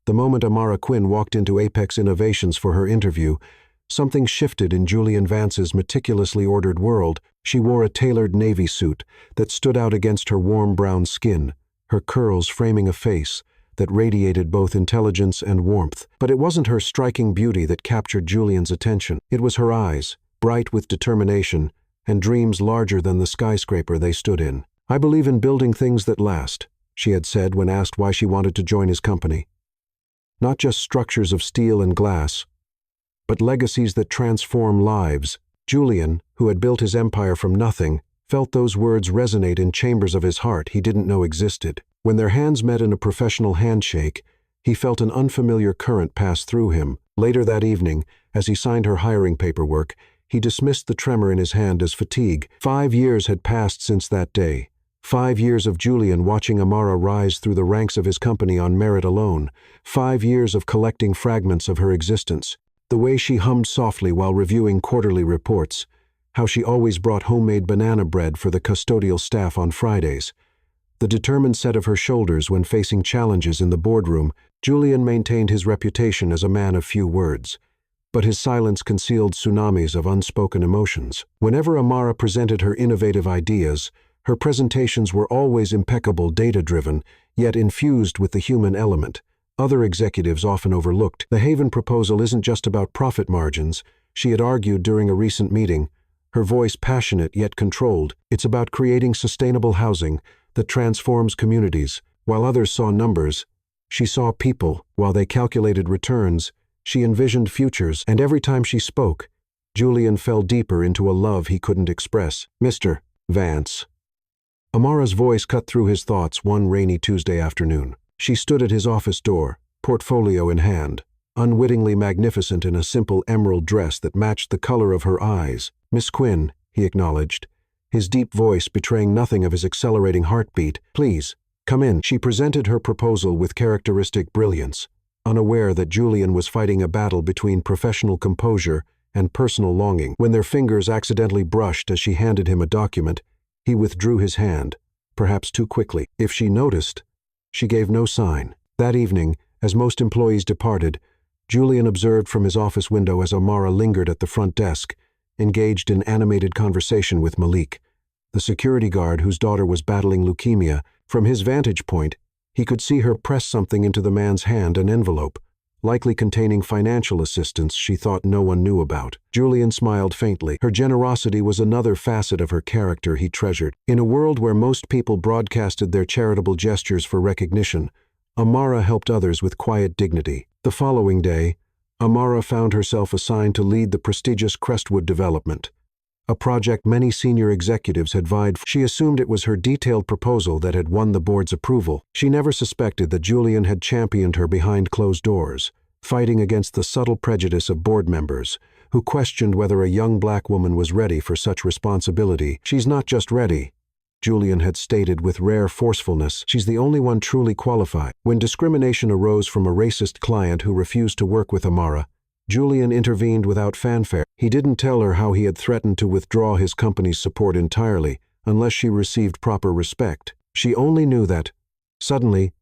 The moment Amara Quinn walked into Apex Innovations for her interview, something shifted in Julian Vance's meticulously ordered world. She wore a tailored navy suit that stood out against her warm brown skin, her curls framing a face that radiated both intelligence and warmth. But it wasn't her striking beauty that captured Julian's attention. It was her eyes, bright with determination and dreams larger than the skyscraper they stood in. "I believe in building things that last," she had said when asked why she wanted to join his company. "Not just structures of steel and glass, but legacies that transform lives." Julian, who had built his empire from nothing, felt those words resonate in chambers of his heart he didn't know existed. When their hands met in a professional handshake, he felt an unfamiliar current pass through him. Later that evening, as he signed her hiring paperwork, he dismissed the tremor in his hand as fatigue. 5 years had passed since that day. 5 years of Julian watching Amara rise through the ranks of his company on merit alone. 5 years of collecting fragments of her existence. The way she hummed softly while reviewing quarterly reports. How she always brought homemade banana bread for the custodial staff on Fridays. The determined set of her shoulders when facing challenges in the boardroom. Julian maintained his reputation as a man of few words, but his silence concealed tsunamis of unspoken emotions. Whenever Amara presented her innovative ideas, her presentations were always impeccable, data-driven, yet infused with the human element. Other executives often overlooked. "The Haven proposal isn't just about profit margins," she had argued during a recent meeting, her voice passionate yet controlled. "It's about creating sustainable housing that transforms communities." While others saw numbers, she saw people. While they calculated returns, she envisioned futures. And every time she spoke, Julian fell deeper into a love he couldn't express. "Mr. Vance." Amara's voice cut through his thoughts one rainy Tuesday afternoon. She stood at his office door, portfolio in hand, unwittingly magnificent in a simple emerald dress that matched the color of her eyes. "Miss Quinn," he acknowledged, his deep voice betraying nothing of his accelerating heartbeat. "Please, come in." She presented her proposal with characteristic brilliance, unaware that Julian was fighting a battle between professional composure and personal longing. When their fingers accidentally brushed as she handed him a document, he withdrew his hand, perhaps too quickly. If she noticed, she gave no sign. That evening, as most employees departed, Julian observed from his office window as Amara lingered at the front desk, engaged in animated conversation with Malik, the security guard whose daughter was battling leukemia. From his vantage point, he could see her press something into the man's hand, an envelope, likely containing financial assistance she thought no one knew about. Julian smiled faintly. Her generosity was another facet of her character he treasured. In a world where most people broadcasted their charitable gestures for recognition, Amara helped others with quiet dignity. The following day, Amara found herself assigned to lead the prestigious Crestwood development, a project many senior executives had vied for. She assumed it was her detailed proposal that had won the board's approval. She never suspected that Julian had championed her behind closed doors, fighting against the subtle prejudice of board members who questioned whether a young black woman was ready for such responsibility. "She's not just ready," Julian had stated with rare forcefulness. "She's the only one truly qualified." When discrimination arose from a racist client who refused to work with Amara, Julian intervened without fanfare. He didn't tell her how he had threatened to withdraw his company's support entirely unless she received proper respect. She only knew that, suddenly,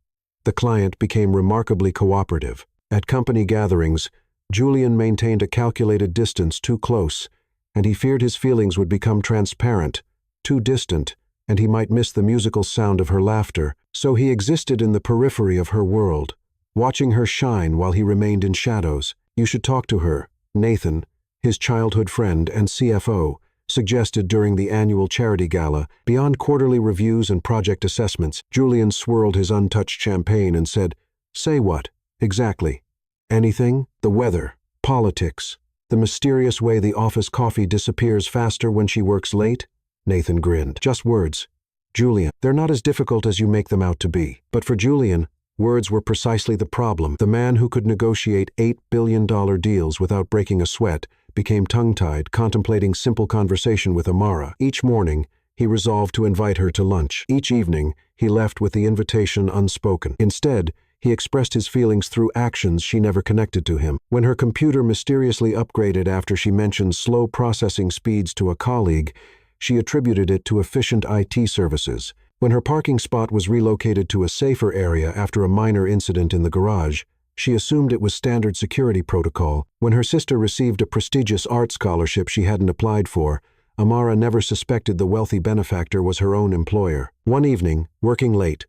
the client became remarkably cooperative. At company gatherings, Julian maintained a calculated distance too close, and he feared his feelings would become transparent, too distant, and he might miss the musical sound of her laughter. So he existed in the periphery of her world, watching her shine while he remained in shadows. "You should talk to her," Nathan, his childhood friend and CFO, suggested during the annual charity gala. Beyond quarterly reviews and project assessments, Julian swirled his untouched champagne and said, "Say what, exactly? Anything? The weather, politics, the mysterious way the office coffee disappears faster when she works late?" Nathan grinned. "Just words, Julian. They're not as difficult as you make them out to be." But for Julian, words were precisely the problem. The man who could negotiate $8 billion deals without breaking a sweat became tongue-tied, contemplating simple conversation with Amara. Each morning, he resolved to invite her to lunch. Each evening, he left with the invitation unspoken. Instead, he expressed his feelings through actions she never connected to him. When her computer mysteriously upgraded after she mentioned slow processing speeds to a colleague, she attributed it to efficient IT services. When her parking spot was relocated to a safer area after a minor incident in the garage, She assumed it was standard security protocol. When her sister received a prestigious art scholarship she hadn't applied for, Amara never suspected the wealthy benefactor was her own employer. One evening, working late,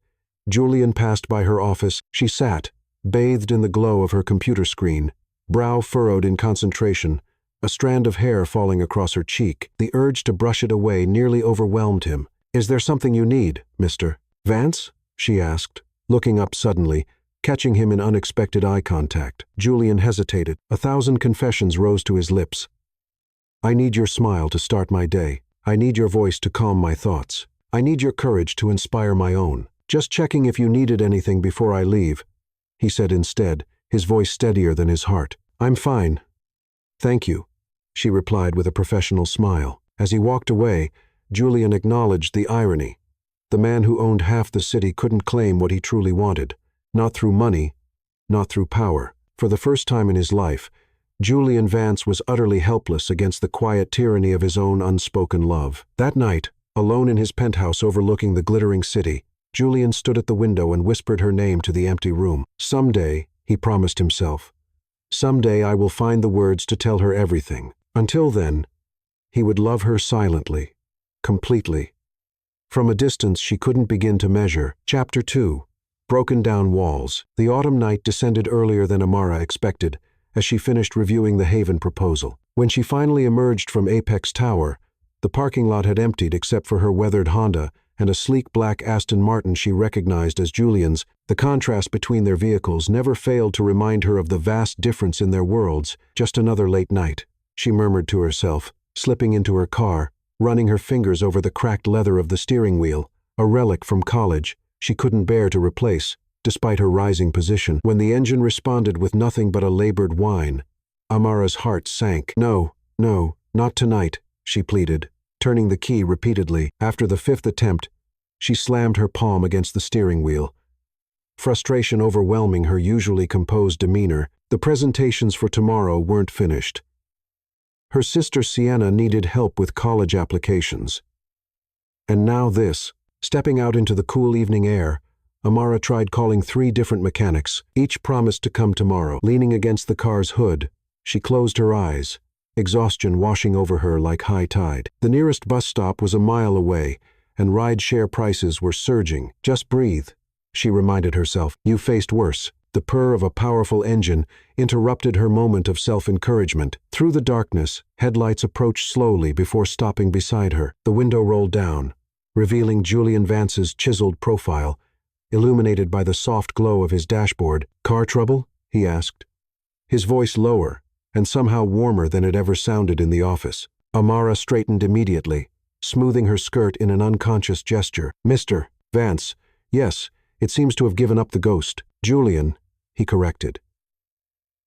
Julian passed by her office. She sat, bathed in the glow of her computer screen, brow furrowed in concentration, a strand of hair falling across her cheek. The urge to brush it away nearly overwhelmed him. "Is there something you need, Mr. Vance?" she asked, looking up suddenly, catching him in unexpected eye contact. Julian hesitated. 1,000 confessions rose to his lips. "I need your smile to start my day. I need your voice to calm my thoughts. I need your courage to inspire my own. Just checking if you needed anything before I leave," he said instead, his voice steadier than his heart. "I'm fine. Thank you," she replied with a professional smile. As he walked away, Julian acknowledged the irony. The man who owned half the city couldn't claim what he truly wanted. Not through money, not through power. For the first time in his life, Julian Vance was utterly helpless against the quiet tyranny of his own unspoken love. That night, alone in his penthouse overlooking the glittering city, Julian stood at the window and whispered her name to the empty room. Someday, he promised himself, someday I will find the words to tell her everything. Until then, he would love her silently, completely. From a distance she couldn't begin to measure. Chapter 2. Broken Down Walls. The autumn night descended earlier than Amara expected, as she finished reviewing the Haven proposal. When she finally emerged from Apex Tower, the parking lot had emptied except for her weathered Honda and a sleek black Aston Martin she recognized as Julian's. The contrast between their vehicles never failed to remind her of the vast difference in their worlds. "Just another late night," she murmured to herself, slipping into her car, running her fingers over the cracked leather of the steering wheel, a relic from college she couldn't bear to replace, despite her rising position. When the engine responded with nothing but a labored whine, Amara's heart sank. "No, no, not tonight," she pleaded, turning the key repeatedly. After the 5th attempt, she slammed her palm against the steering wheel, frustration overwhelming her usually composed demeanor. The presentations for tomorrow weren't finished. Her sister Sienna needed help with college applications. And now this. Stepping out into the cool evening air, Amara tried calling 3 different mechanics. Each promised to come tomorrow. Leaning against the car's hood, she closed her eyes, exhaustion washing over her like high tide. The nearest bus stop was a mile away, and ride-share prices were surging. "Just breathe," she reminded herself. "You faced worse." The purr of a powerful engine interrupted her moment of self-encouragement. Through the darkness, headlights approached slowly before stopping beside her. The window rolled down, revealing Julian Vance's chiseled profile, illuminated by the soft glow of his dashboard. "Car trouble?" he asked, his voice lower and somehow warmer than it ever sounded in the office. Amara straightened immediately, smoothing her skirt in an unconscious gesture. "Mr. Vance, yes, it seems to have given up the ghost." "Julian," he corrected.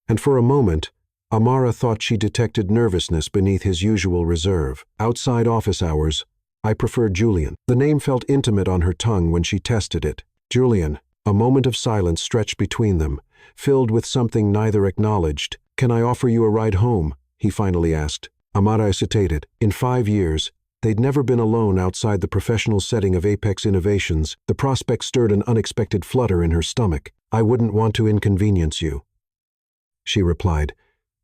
And for a moment, Amara thought she detected nervousness beneath his usual reserve. Outside office hours, "I prefer Julian." The name felt intimate on her tongue when she tested it. "Julian." A moment of silence stretched between them, filled with something neither acknowledged. "Can I offer you a ride home?" he finally asked. Amara hesitated. In 5 years, they'd never been alone outside the professional setting of Apex Innovations. The prospect stirred an unexpected flutter in her stomach. "I wouldn't want to inconvenience you," she replied.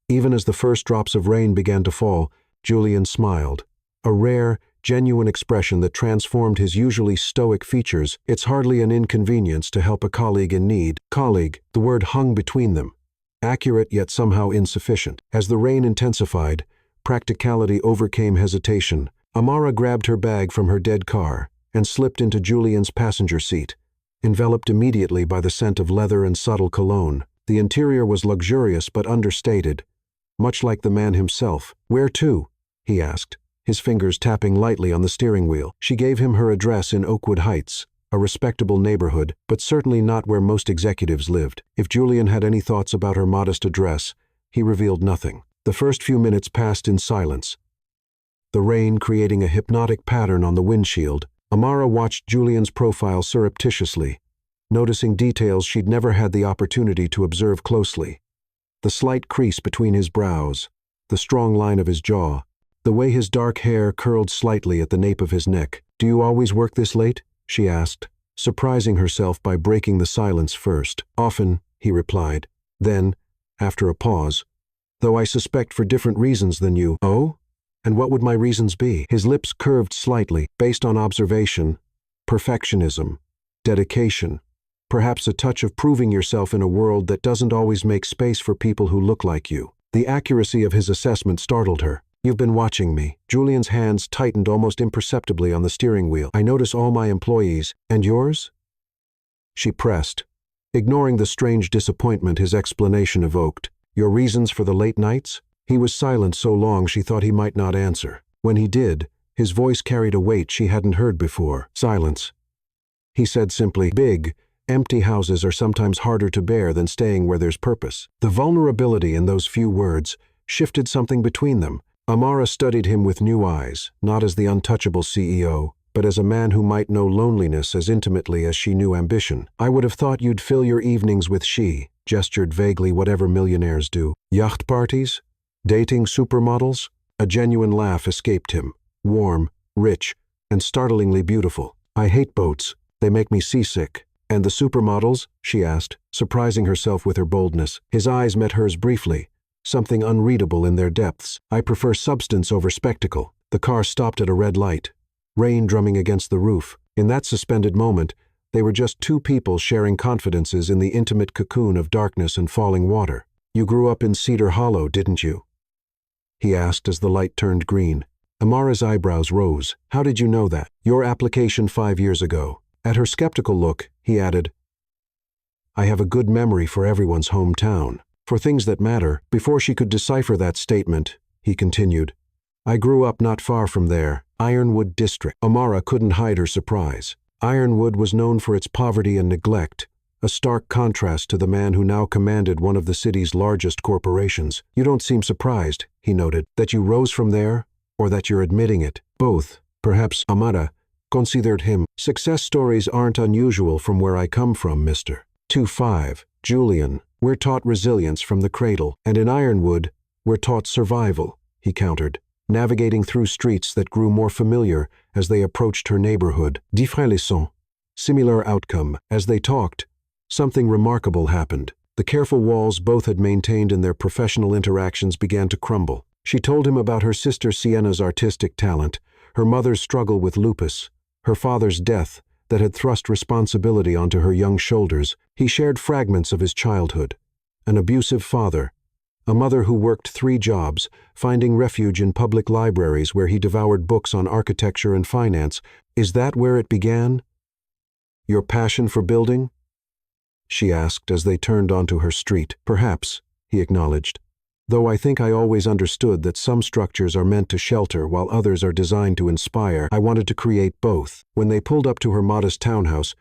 Even as the first drops of rain began to fall, Julian smiled, a rare, genuine expression that transformed his usually stoic features. "It's hardly an inconvenience to help a colleague in need." Colleague, the word hung between them, accurate yet somehow insufficient. As the rain intensified, practicality overcame hesitation. Amara grabbed her bag from her dead car and slipped into Julian's passenger seat, enveloped immediately by the scent of leather and subtle cologne. The interior was luxurious but understated, much like the man himself. "Where to?" he asked, his fingers tapping lightly on the steering wheel. She gave him her address in Oakwood Heights, a respectable neighborhood, but certainly not where most executives lived. If Julian had any thoughts about her modest address, he revealed nothing. The first few minutes passed in silence, the rain creating a hypnotic pattern on the windshield. Amara watched Julian's profile surreptitiously, noticing details she'd never had the opportunity to observe closely. The slight crease between his brows, the strong line of his jaw, the way his dark hair curled slightly at the nape of his neck. "Do you always work this late?" she asked, surprising herself by breaking the silence first. "Often," he replied, Then, after a pause, though I suspect for different reasons than you. Oh? And what would my reasons be? His lips curved slightly, based on observation, perfectionism, dedication, perhaps a touch of proving yourself in a world that doesn't always make space for people who look like you. The accuracy of his assessment startled her. You've been watching me. Julian's hands tightened almost imperceptibly on the steering wheel. I notice all my employees. And yours? She pressed, ignoring the strange disappointment his explanation evoked. Your reasons for the late nights? He was silent so long she thought he might not answer. When he did, his voice carried a weight she hadn't heard before. Silence. He said simply, big, empty houses are sometimes harder to bear than staying where there's purpose. The vulnerability in those few words shifted something between them. Amara studied him with new eyes, not as the untouchable CEO, but as a man who might know loneliness as intimately as she knew ambition. I would have thought you'd fill your evenings with she, gestured vaguely whatever millionaires do. Yacht parties? Dating supermodels? A genuine laugh escaped him, warm, rich, and startlingly beautiful. I hate boats. They make me seasick. And the supermodels? She asked, surprising herself with her boldness. His eyes met hers briefly, something unreadable in their depths. I prefer substance over spectacle. The car stopped at a red light, rain drumming against the roof. In that suspended moment, they were just two people sharing confidences in the intimate cocoon of darkness and falling water. You grew up in Cedar Hollow, didn't you? He asked as the light turned green. Amara's eyebrows rose. How did you know that? Your application 5 years ago. At her skeptical look, he added, I have a good memory for everyone's hometown. For things that matter. Before she could decipher that statement, he continued, I grew up not far from there, Ironwood District. Amara couldn't hide her surprise. Ironwood was known for its poverty and neglect, a stark contrast to the man who now commanded one of the city's largest corporations. You don't seem surprised, he noted, that you rose from there, or that you're admitting it. Both. Perhaps Amara considered him. Success stories aren't unusual from where I come from, Mr. 2-5. Julian, we're taught resilience from the cradle, and in Ironwood, we're taught survival, he countered, navigating through streets that grew more familiar as they approached her neighborhood. Différentes leçons. Similar outcome. As they talked, something remarkable happened. The careful walls both had maintained in their professional interactions began to crumble. She told him about her sister Sienna's artistic talent, her mother's struggle with lupus, her father's death that had thrust responsibility onto her young shoulders. He shared fragments of his childhood. An abusive father, a mother who worked 3 jobs, finding refuge in public libraries where he devoured books on architecture and finance. Is that where it began? Your passion for building? She asked as they turned onto her street. Perhaps, he acknowledged. Though I think I always understood that some structures are meant to shelter while others are designed to inspire, I wanted to create both. When they pulled up to her modest townhouse,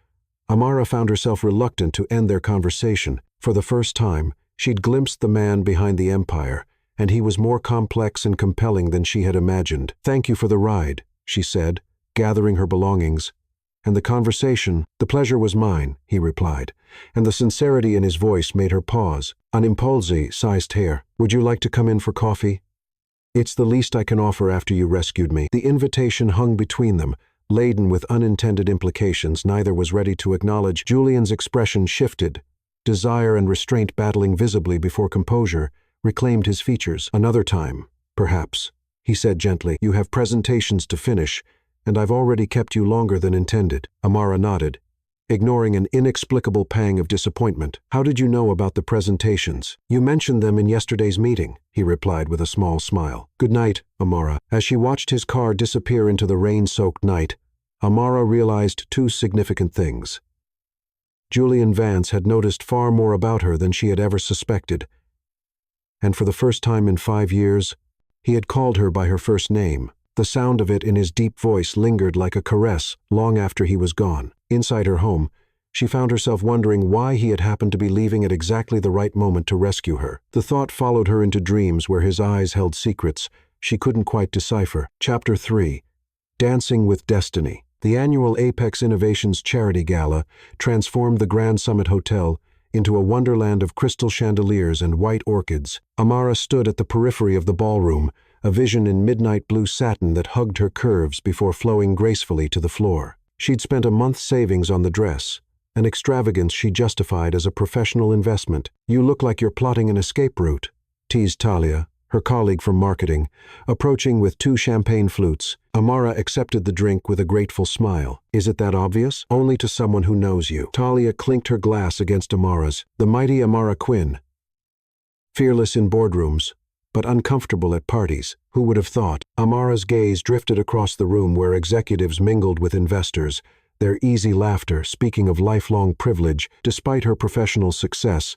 Amara found herself reluctant to end their conversation. For the first time, she'd glimpsed the man behind the empire, and he was more complex and compelling than she had imagined. Thank you for the ride, she said, gathering her belongings. And the pleasure was mine, he replied, and the sincerity in his voice made her pause. An impulse-sized hair. Would you like to come in for coffee? It's the least I can offer after you rescued me. The invitation hung between them, laden with unintended implications neither was ready to acknowledge. Julian's expression shifted, desire and restraint battling visibly before composure reclaimed his features. Another time, perhaps, he said gently. You have presentations to finish, and I've already kept you longer than intended. Amara nodded, ignoring an inexplicable pang of disappointment. How did you know about the presentations? You mentioned them in yesterday's meeting, he replied with a small smile. Good night, Amara. As she watched his car disappear into the rain-soaked night, Amara realized 2 significant things. Julian Vance had noticed far more about her than she had ever suspected, and for the first time in 5 years, he had called her by her first name. The sound of it in his deep voice lingered like a caress long after he was gone. Inside her home, she found herself wondering why he had happened to be leaving at exactly the right moment to rescue her. The thought followed her into dreams where his eyes held secrets she couldn't quite decipher. Chapter 3. Dancing with Destiny. The annual Apex Innovations Charity Gala transformed the Grand Summit Hotel into a wonderland of crystal chandeliers and white orchids. Amara stood at the periphery of the ballroom, a vision in midnight blue satin that hugged her curves before flowing gracefully to the floor. She'd spent a month's savings on the dress, an extravagance she justified as a professional investment. "You look like you're plotting an escape route," teased Talia, her colleague from marketing, approaching with 2 champagne flutes. Amara accepted the drink with a grateful smile. "Is it that obvious?" "Only to someone who knows you." Talia clinked her glass against Amara's. The mighty Amara Quinn. Fearless in boardrooms, but uncomfortable at parties. Who would have thought? Amara's gaze drifted across the room where executives mingled with investors, their easy laughter speaking of lifelong privilege. Despite her professional success,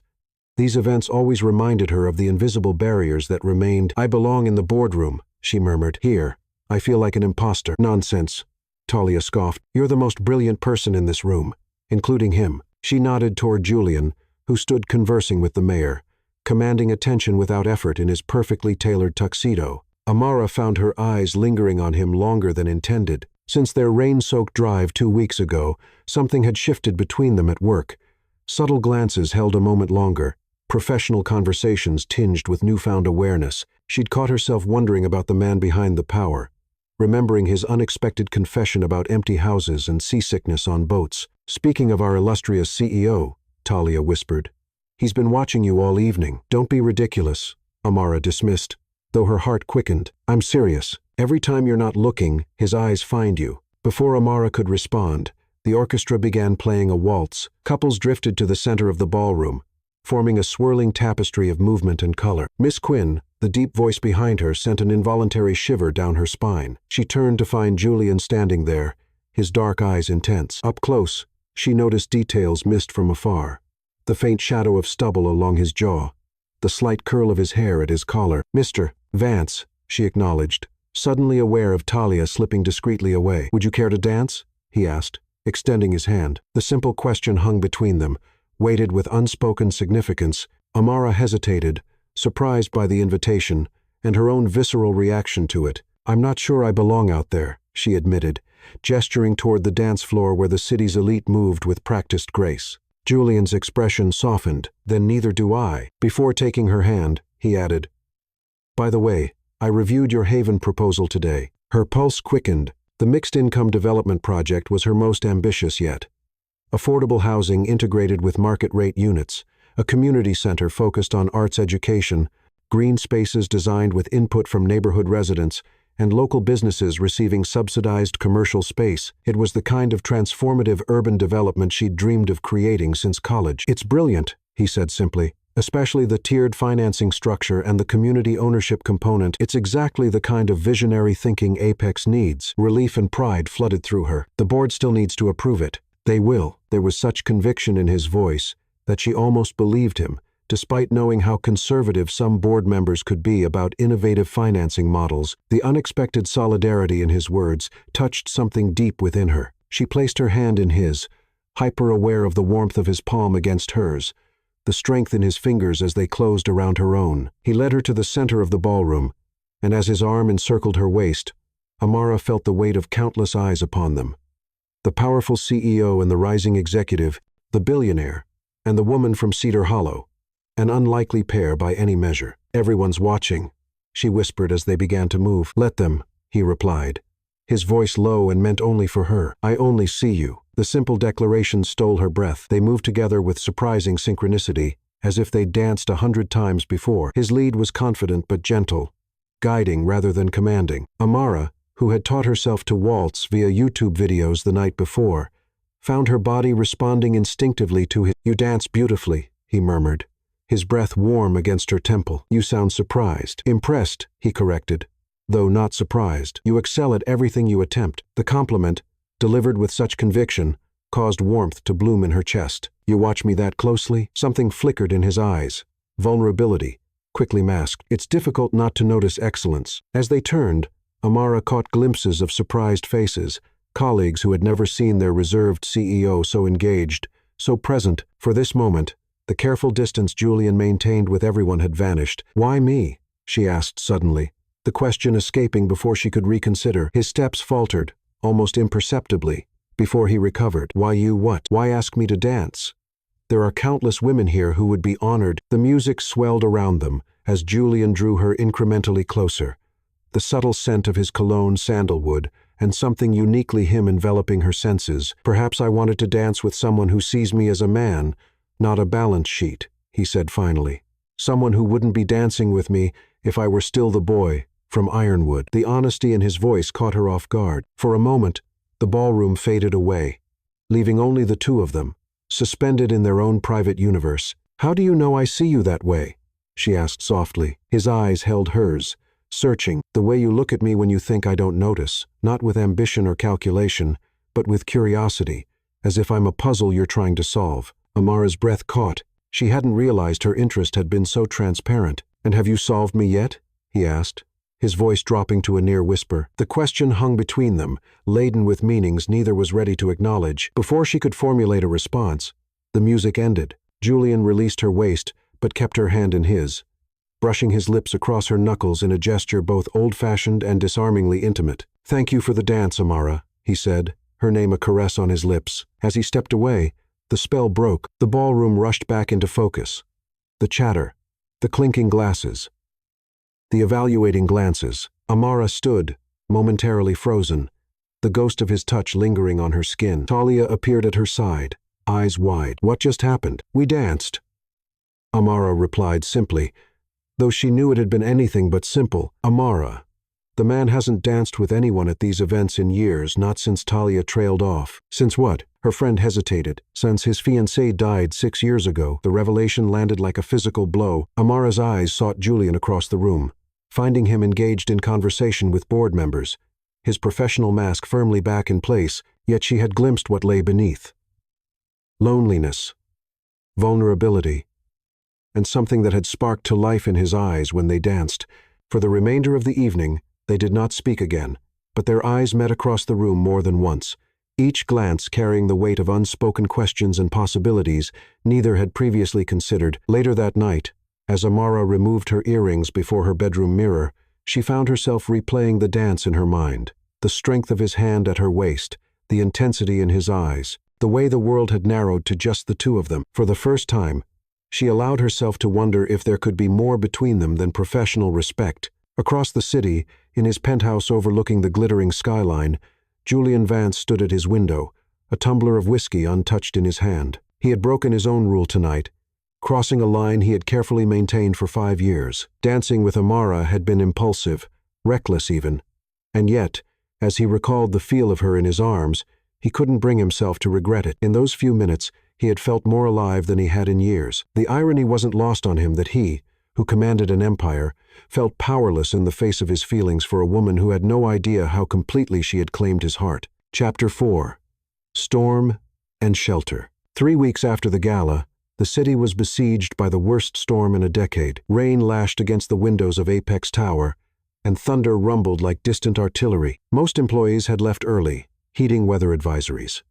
these events always reminded her of the invisible barriers that remained. "I belong in the boardroom," she murmured. "Here, I feel like an imposter." "Nonsense," Talia scoffed. "You're the most brilliant person in this room, including him." She nodded toward Julian, who stood conversing with the mayor, commanding attention without effort in his perfectly tailored tuxedo. Amara found her eyes lingering on him longer than intended. Since their rain-soaked drive 2 weeks ago, something had shifted between them at work. Subtle glances held a moment longer, professional conversations tinged with newfound awareness. She'd caught herself wondering about the man behind the power, remembering his unexpected confession about empty houses and seasickness on boats. "Speaking of our illustrious CEO," Talia whispered, "he's been watching you all evening." "Don't be ridiculous," Amara dismissed, though her heart quickened. "I'm serious. Every time you're not looking, his eyes find you." Before Amara could respond, the orchestra began playing a waltz. Couples drifted to the center of the ballroom, forming a swirling tapestry of movement and color. Miss Quinn, the deep voice behind her, sent an involuntary shiver down her spine. She turned to find Julian standing there, his dark eyes intense. Up close, she noticed details missed from afar. The faint shadow of stubble along his jaw, the slight curl of his hair at his collar. "Mr. Vance," she acknowledged, suddenly aware of Talia slipping discreetly away. "Would you care to dance?" he asked, extending his hand. The simple question hung between them, weighted with unspoken significance. Amara hesitated, surprised by the invitation, and her own visceral reaction to it. "I'm not sure I belong out there," she admitted, gesturing toward the dance floor where the city's elite moved with practiced grace. Julian's expression softened. "Then neither do I." Before taking her hand, he added, "By the way, I reviewed your Haven proposal today." Her pulse quickened. The mixed-income development project was her most ambitious yet. Affordable housing integrated with market-rate units, a community center focused on arts education, green spaces designed with input from neighborhood residents, and local businesses receiving subsidized commercial space. It was the kind of transformative urban development she'd dreamed of creating since college. "It's brilliant," he said simply, "especially the tiered financing structure and the community ownership component. It's exactly the kind of visionary thinking Apex needs." Relief and pride flooded through her. "The board still needs to approve it." "They will." There was such conviction in his voice that she almost believed him, despite knowing how conservative some board members could be about innovative financing models. The unexpected solidarity in his words touched something deep within her. She placed her hand in his, hyper-aware of the warmth of his palm against hers, the strength in his fingers as they closed around her own. He led her to the center of the ballroom, and as his arm encircled her waist, Amara felt the weight of countless eyes upon them. The powerful CEO and the rising executive, the billionaire, and the woman from Cedar Hollow. An unlikely pair by any measure. "Everyone's watching," she whispered as they began to move. "Let them," he replied, his voice low and meant only for her. "I only see you." The simple declaration stole her breath. They moved together with surprising synchronicity, as if they'd danced 100 times before. His lead was confident but gentle, guiding rather than commanding. Amara, who had taught herself to waltz via YouTube videos the night before, found her body responding instinctively to his. "You dance beautifully," he murmured, his breath warm against her temple. "You sound surprised." "Impressed," he corrected, though not surprised. "You excel at everything you attempt." The compliment, delivered with such conviction, caused warmth to bloom in her chest. "You watch me that closely?" Something flickered in his eyes. Vulnerability, quickly masked. "It's difficult not to notice excellence." As they turned, Amara caught glimpses of surprised faces, colleagues who had never seen their reserved CEO so engaged, so present. For this moment, the careful distance Julian maintained with everyone had vanished. "Why me?" she asked suddenly, the question escaping before she could reconsider. His steps faltered, almost imperceptibly, before he recovered. "Why you what? Why ask me to dance? There are countless women here who would be honored." The music swelled around them as Julian drew her incrementally closer. The subtle scent of his cologne sandalwood, and something uniquely him enveloping her senses. Perhaps I wanted to dance with someone who sees me as a man, not a balance sheet, he said finally. Someone who wouldn't be dancing with me if I were still the boy from Ironwood. The honesty in his voice caught her off guard. For a moment, the ballroom faded away, leaving only the two of them, suspended in their own private universe. "How do you know I see you that way?" she asked softly. His eyes held hers, searching. "The way you look at me when you think I don't notice, not with ambition or calculation, but with curiosity, as if I'm a puzzle you're trying to solve." Amara's breath caught. She hadn't realized her interest had been so transparent. "And have you solved me yet?" he asked, his voice dropping to a near whisper. The question hung between them, laden with meanings neither was ready to acknowledge. Before she could formulate a response, the music ended. Julian released her waist, but kept her hand in his, brushing his lips across her knuckles in a gesture both old-fashioned and disarmingly intimate. "Thank you for the dance, Amara," he said, her name a caress on his lips. As he stepped away, the spell broke. The ballroom rushed back into focus. The chatter, the clinking glasses, the evaluating glances. Amara stood, momentarily frozen, the ghost of his touch lingering on her skin. Talia appeared at her side, eyes wide. "What just happened?" "We danced," Amara replied simply, though she knew it had been anything but simple. "Amara, the man hasn't danced with anyone at these events in years, not since Talia trailed off." "Since what?" Her friend hesitated. "Since his fiancée died 6 years ago." The revelation landed like a physical blow. Amara's eyes sought Julian across the room, finding him engaged in conversation with board members, his professional mask firmly back in place, yet she had glimpsed what lay beneath. Loneliness, vulnerability, and something that had sparked to life in his eyes when they danced. For the remainder of the evening, they did not speak again, but their eyes met across the room more than once, each glance carrying the weight of unspoken questions and possibilities neither had previously considered. Later that night, as Amara removed her earrings before her bedroom mirror, she found herself replaying the dance in her mind. The strength of his hand at her waist, the intensity in his eyes, the way the world had narrowed to just the two of them. For the first time, she allowed herself to wonder if there could be more between them than professional respect. Across the city, in his penthouse overlooking the glittering skyline, Julian Vance stood at his window, a tumbler of whiskey untouched in his hand. He had broken his own rule tonight, crossing a line he had carefully maintained for 5 years. Dancing with Amara had been impulsive, reckless even, and yet, as he recalled the feel of her in his arms, he couldn't bring himself to regret it. In those few minutes, he had felt more alive than he had in years. The irony wasn't lost on him that he, who commanded an empire, felt powerless in the face of his feelings for a woman who had no idea how completely she had claimed his heart. Chapter 4. Storm and Shelter. 3 weeks after the gala, the city was besieged by the worst storm in a decade. Rain lashed against the windows of Apex Tower, and thunder rumbled like distant artillery. Most employees had left early, heeding weather advisories.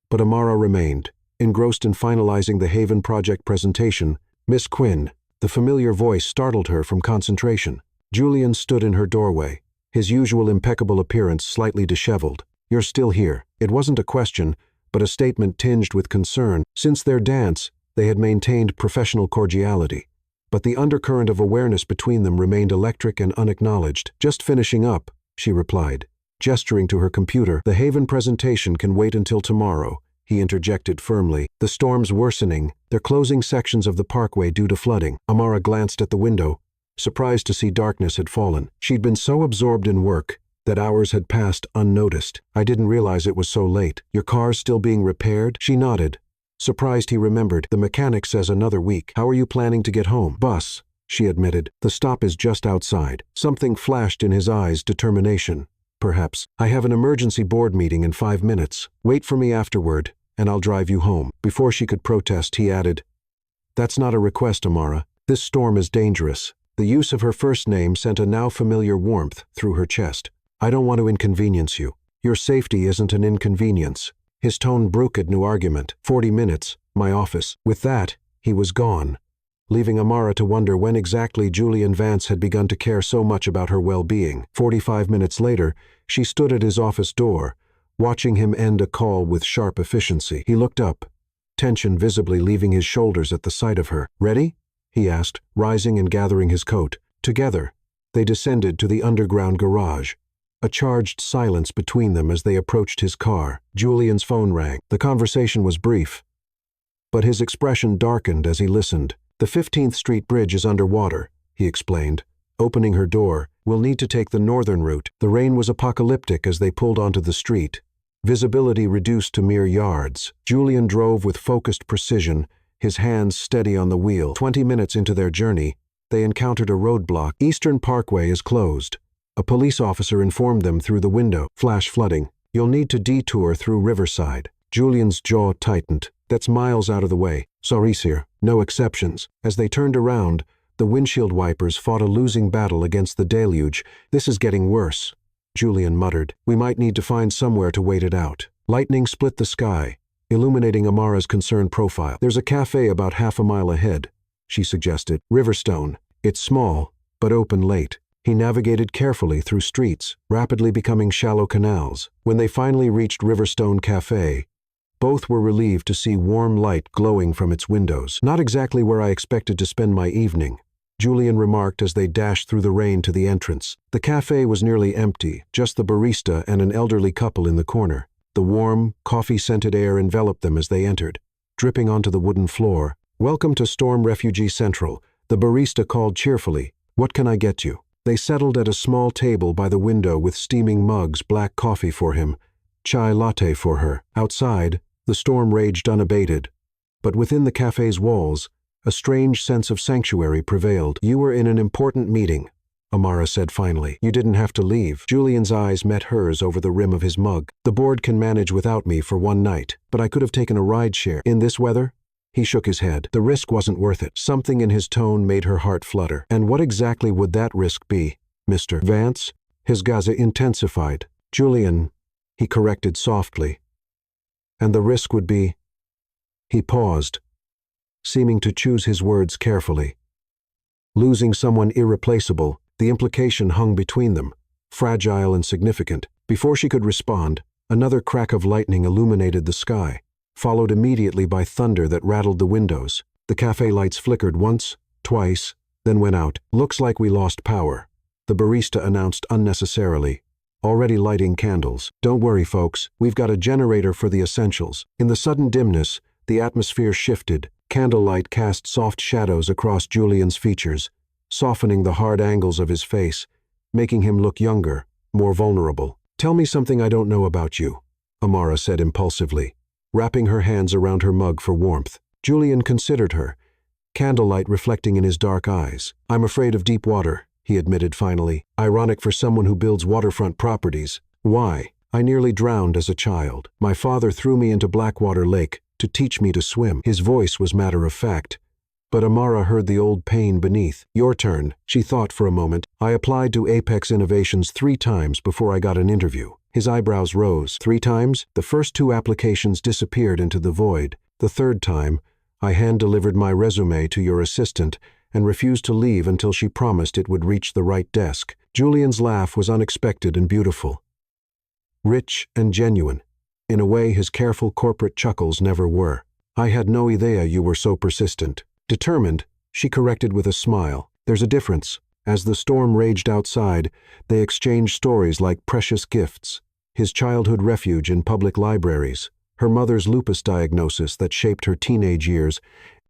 But Amara remained, engrossed in finalizing the Haven project presentation. "Miss Quinn," the familiar voice startled her from concentration. Julian stood in her doorway, his usual impeccable appearance slightly disheveled. "You're still here." It wasn't a question, but a statement tinged with concern. Since their dance, they had maintained professional cordiality, but the undercurrent of awareness between them remained electric and unacknowledged. "Just finishing up," she replied, gesturing to her computer. "The Haven presentation can wait until tomorrow," he interjected firmly. "The storm's worsening. They're closing sections of the parkway due to flooding." Amara glanced at the window, surprised to see darkness had fallen. She'd been so absorbed in work that hours had passed unnoticed. "I didn't realize it was so late. Your car's still being repaired?" She nodded, surprised he remembered. "The mechanic says another week. How are you planning to get home?" "Bus," she admitted. "The stop is just outside." Something flashed in his eyes, determination, perhaps. "I have an emergency board meeting in 5 minutes. Wait for me afterward, and I'll drive you home." Before she could protest, he added, "That's not a request, Amara. This storm is dangerous." The use of her first name sent a now familiar warmth through her chest. "I don't want to inconvenience you. Your safety isn't an inconvenience." His tone brooked no argument. 40 minutes, my office. With that, he was gone, leaving Amara to wonder when exactly Julian Vance had begun to care so much about her well-being. 45 minutes later, she stood at his office door, watching him end a call with sharp efficiency. He looked up, tension visibly leaving his shoulders at the sight of her. "Ready?" he asked, rising and gathering his coat. Together, they descended to the underground garage. A charged silence between them as they approached his car. Julian's phone rang. The conversation was brief, but his expression darkened as he listened. "The 15th Street Bridge is underwater," he explained, opening her door. "We'll need to take the northern route." The rain was apocalyptic as they pulled onto the street, visibility reduced to mere yards. Julian drove with focused precision, his hands steady on the wheel. 20 minutes into their journey, they encountered a roadblock. "Eastern Parkway is closed," a police officer informed them through the window. "Flash flooding. You'll need to detour through Riverside." Julian's jaw tightened. "That's miles out of the way. Sorry, sir. No exceptions." As they turned around, the windshield wipers fought a losing battle against the deluge. "This is getting worse," Julian muttered. "We might need to find somewhere to wait it out." Lightning split the sky, illuminating Amara's concerned profile. "There's a cafe about half a mile ahead," she suggested. "Riverstone. It's small, but open late." He navigated carefully through streets, rapidly becoming shallow canals. When they finally reached Riverstone Cafe, both were relieved to see warm light glowing from its windows. "Not exactly where I expected to spend my evening," Julian remarked as they dashed through the rain to the entrance. The cafe was nearly empty, just the barista and an elderly couple in the corner. The warm, coffee-scented air enveloped them as they entered, dripping onto the wooden floor. "Welcome to Storm Refugee Central," the barista called cheerfully. "What can I get you?" They settled at a small table by the window with steaming mugs, black coffee for him, chai latte for her. Outside, the storm raged unabated, but within the cafe's walls, a strange sense of sanctuary prevailed. "You were in an important meeting," Amara said finally. "You didn't have to leave." Julian's eyes met hers over the rim of his mug. "The board can manage without me for one night, but I could have taken a rideshare." "In this weather?" He shook his head. The risk wasn't worth it. Something in his tone made her heart flutter. "And what exactly would that risk be, Mr. Vance?" His gaze intensified. "Julian," he corrected softly. "And the risk would be—" He paused, seeming to choose his words carefully. Losing someone irreplaceable, the implication hung between them, fragile and significant. Before she could respond, another crack of lightning illuminated the sky, followed immediately by thunder that rattled the windows. The cafe lights flickered once, twice, then went out. "Looks like we lost power," the barista announced unnecessarily, already lighting candles. "Don't worry, folks, we've got a generator for the essentials." In the sudden dimness, the atmosphere shifted. Candlelight cast soft shadows across Julian's features, softening the hard angles of his face, making him look younger, more vulnerable. "Tell me something I don't know about you," Amara said impulsively, wrapping her hands around her mug for warmth. Julian considered her, candlelight reflecting in his dark eyes. "I'm afraid of deep water," he admitted finally. "Ironic for someone who builds waterfront properties." "Why?" "I nearly drowned as a child. My father threw me into Blackwater Lake to teach me to swim." His voice was matter-of-fact, but Amara heard the old pain beneath. "Your turn." She thought for a moment. "I applied to Apex Innovations 3 times before I got an interview." His eyebrows rose. 3 times? The first 2 applications disappeared into the void. The third time, I hand-delivered my resume to your assistant and refused to leave until she promised it would reach the right desk. Julian's laugh was unexpected and beautiful, rich and genuine, in a way his careful corporate chuckles never were. "I had no idea you were so persistent." Determined, she corrected with a smile. "There's a difference." As the storm raged outside, they exchanged stories like precious gifts. His childhood refuge in public libraries, her mother's lupus diagnosis that shaped her teenage years,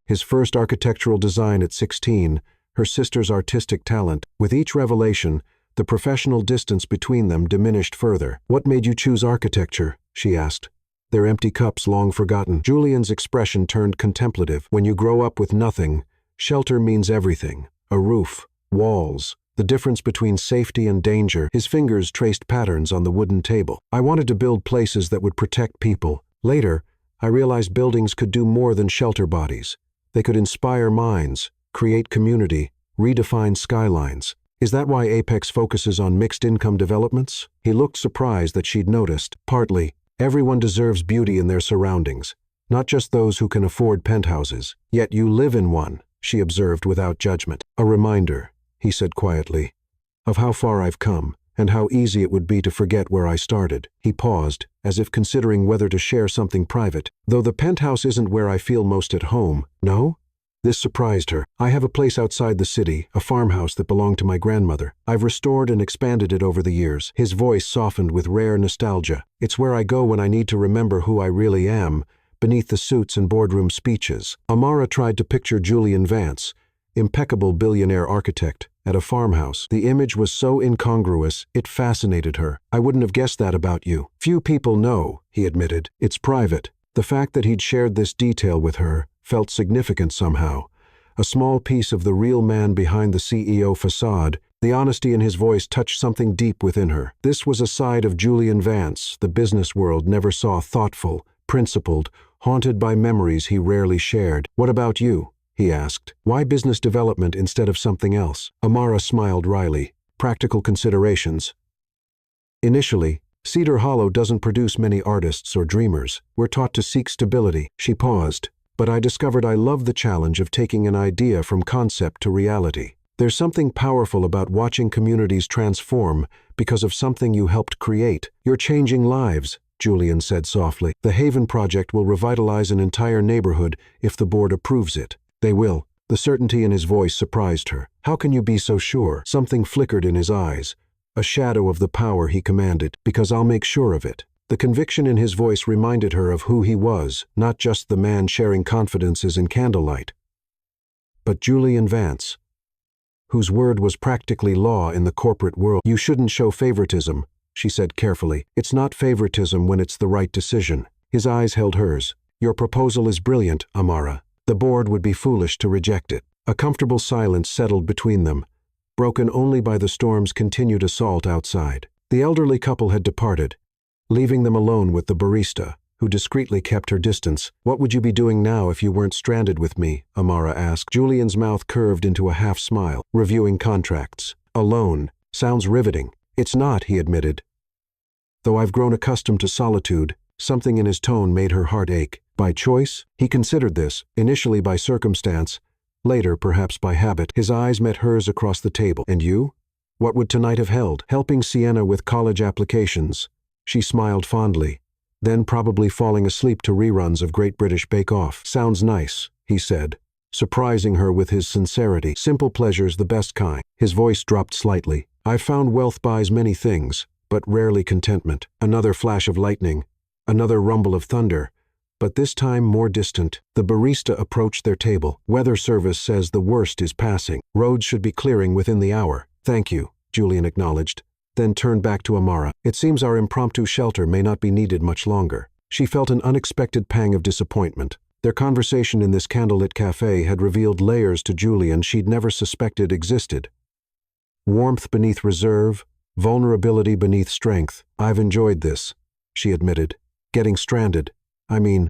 his first architectural design at 16, her sister's artistic talent. With each revelation, the professional distance between them diminished further. "What made you choose architecture?" she asked, their empty cups long forgotten. Julian's expression turned contemplative. "When you grow up with nothing, shelter means everything. A roof, walls, the difference between safety and danger." His fingers traced patterns on the wooden table. "I wanted to build places that would protect people. Later, I realized buildings could do more than shelter bodies. They could inspire minds, create community, redefine skylines." "Is that why Apex focuses on mixed-income developments?" He looked surprised that she'd noticed. "Partly. Everyone deserves beauty in their surroundings, not just those who can afford penthouses. Yet you live in one," she observed without judgment. "A reminder," he said quietly, "of how far I've come, and how easy it would be to forget where I started." He paused, as if considering whether to share something private. "Though the penthouse isn't where I feel most at home." "No?" This surprised her. "I have a place outside the city, a farmhouse that belonged to my grandmother. I've restored and expanded it over the years." His voice softened with rare nostalgia. "It's where I go when I need to remember who I really am, beneath the suits and boardroom speeches." Amara tried to picture Julian Vance, impeccable billionaire architect, at a farmhouse. The image was so incongruous, it fascinated her. "I wouldn't have guessed that about you." "Few people know," he admitted. "It's private." The fact that he'd shared this detail with her felt significant somehow. A small piece of the real man behind the CEO facade. The honesty in his voice touched something deep within her. This was a side of Julian Vance the business world never saw: thoughtful, principled, haunted by memories he rarely shared. "What about you?" he asked. "Why business development instead of something else?" Amara smiled wryly. "Practical considerations. Initially, Cedar Hollow doesn't produce many artists or dreamers. We're taught to seek stability." She paused. "But I discovered I love the challenge of taking an idea from concept to reality. There's something powerful about watching communities transform because of something you helped create." "You're changing lives," Julian said softly. "The Haven Project will revitalize an entire neighborhood if the board approves it." "They will." The certainty in his voice surprised her. "How can you be so sure?" Something flickered in his eyes, a shadow of the power he commanded. "Because I'll make sure of it." The conviction in his voice reminded her of who he was, not just the man sharing confidences in candlelight, but Julian Vance, whose word was practically law in the corporate world. "You shouldn't show favoritism," she said carefully. "It's not favoritism when it's the right decision." His eyes held hers. "Your proposal is brilliant, Amara. The board would be foolish to reject it." A comfortable silence settled between them, broken only by the storm's continued assault outside. The elderly couple had departed, leaving them alone with the barista, who discreetly kept her distance. "What would you be doing now if you weren't stranded with me?" Amara asked. Julian's mouth curved into a half-smile. "Reviewing contracts." "Alone. Sounds riveting." "It's not," he admitted. "Though I've grown accustomed to solitude." Something in his tone made her heart ache. "By choice?" He considered this, initially by circumstance, later perhaps by habit. His eyes met hers across the table. "And you? What would tonight have held?" "Helping Sienna with college applications." She smiled fondly, then probably falling asleep to reruns of Great British Bake Off. "Sounds nice," he said, surprising her with his sincerity. "Simple pleasures, the best kind." His voice dropped slightly. "I've found wealth buys many things, but rarely contentment." Another flash of lightning, another rumble of thunder, but this time more distant. The barista approached their table. "Weather service says the worst is passing. Roads should be clearing within the hour." "Thank you," Julian acknowledged, then turned back to Amara. "It seems our impromptu shelter may not be needed much longer." She felt an unexpected pang of disappointment. Their conversation in this candlelit cafe had revealed layers to Julian she'd never suspected existed. Warmth beneath reserve, vulnerability beneath strength. "I've enjoyed this," she admitted. "Getting stranded.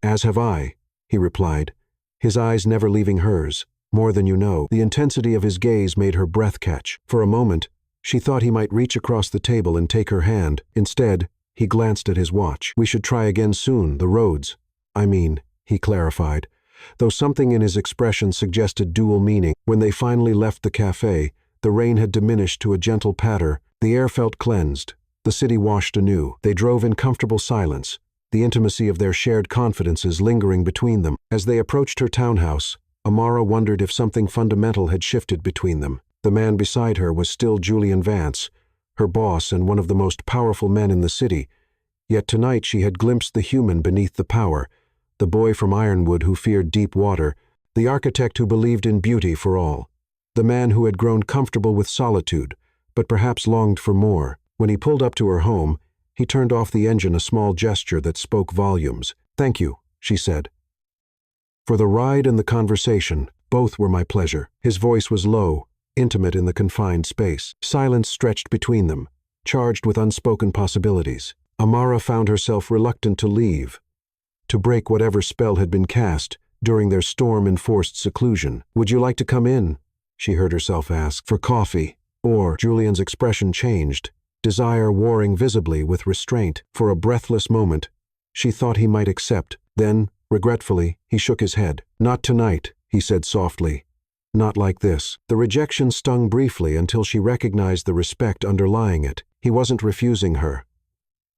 As have I," he replied, his eyes never leaving hers. "More than you know." The intensity of his gaze made her breath catch. For a moment, she thought he might reach across the table and take her hand. Instead, he glanced at his watch. "We should try again soon, the roads. He clarified, though something in his expression suggested dual meaning. When they finally left the cafe, the rain had diminished to a gentle patter. The air felt cleansed, the city washed anew. They drove in comfortable silence, the intimacy of their shared confidences lingering between them. As they approached her townhouse, Amara wondered if something fundamental had shifted between them. The man beside her was still Julian Vance, her boss and one of the most powerful men in the city. Yet tonight she had glimpsed the human beneath the power, the boy from Ironwood who feared deep water, the architect who believed in beauty for all, the man who had grown comfortable with solitude, but perhaps longed for more. When he pulled up to her home, he turned off the engine, a small gesture that spoke volumes. "Thank you," she said. "For the ride and the conversation, both were my pleasure." His voice was low, intimate in the confined space. Silence stretched between them, charged with unspoken possibilities. Amara found herself reluctant to leave, to break whatever spell had been cast during their storm-enforced seclusion. "Would you like to come in?" she heard herself ask. "For coffee?" Or, Julian's expression changed, desire warring visibly with restraint. For a breathless moment, she thought he might accept. Then, regretfully, he shook his head. "Not tonight," he said softly. "Not like this." The rejection stung briefly until she recognized the respect underlying it. He wasn't refusing her.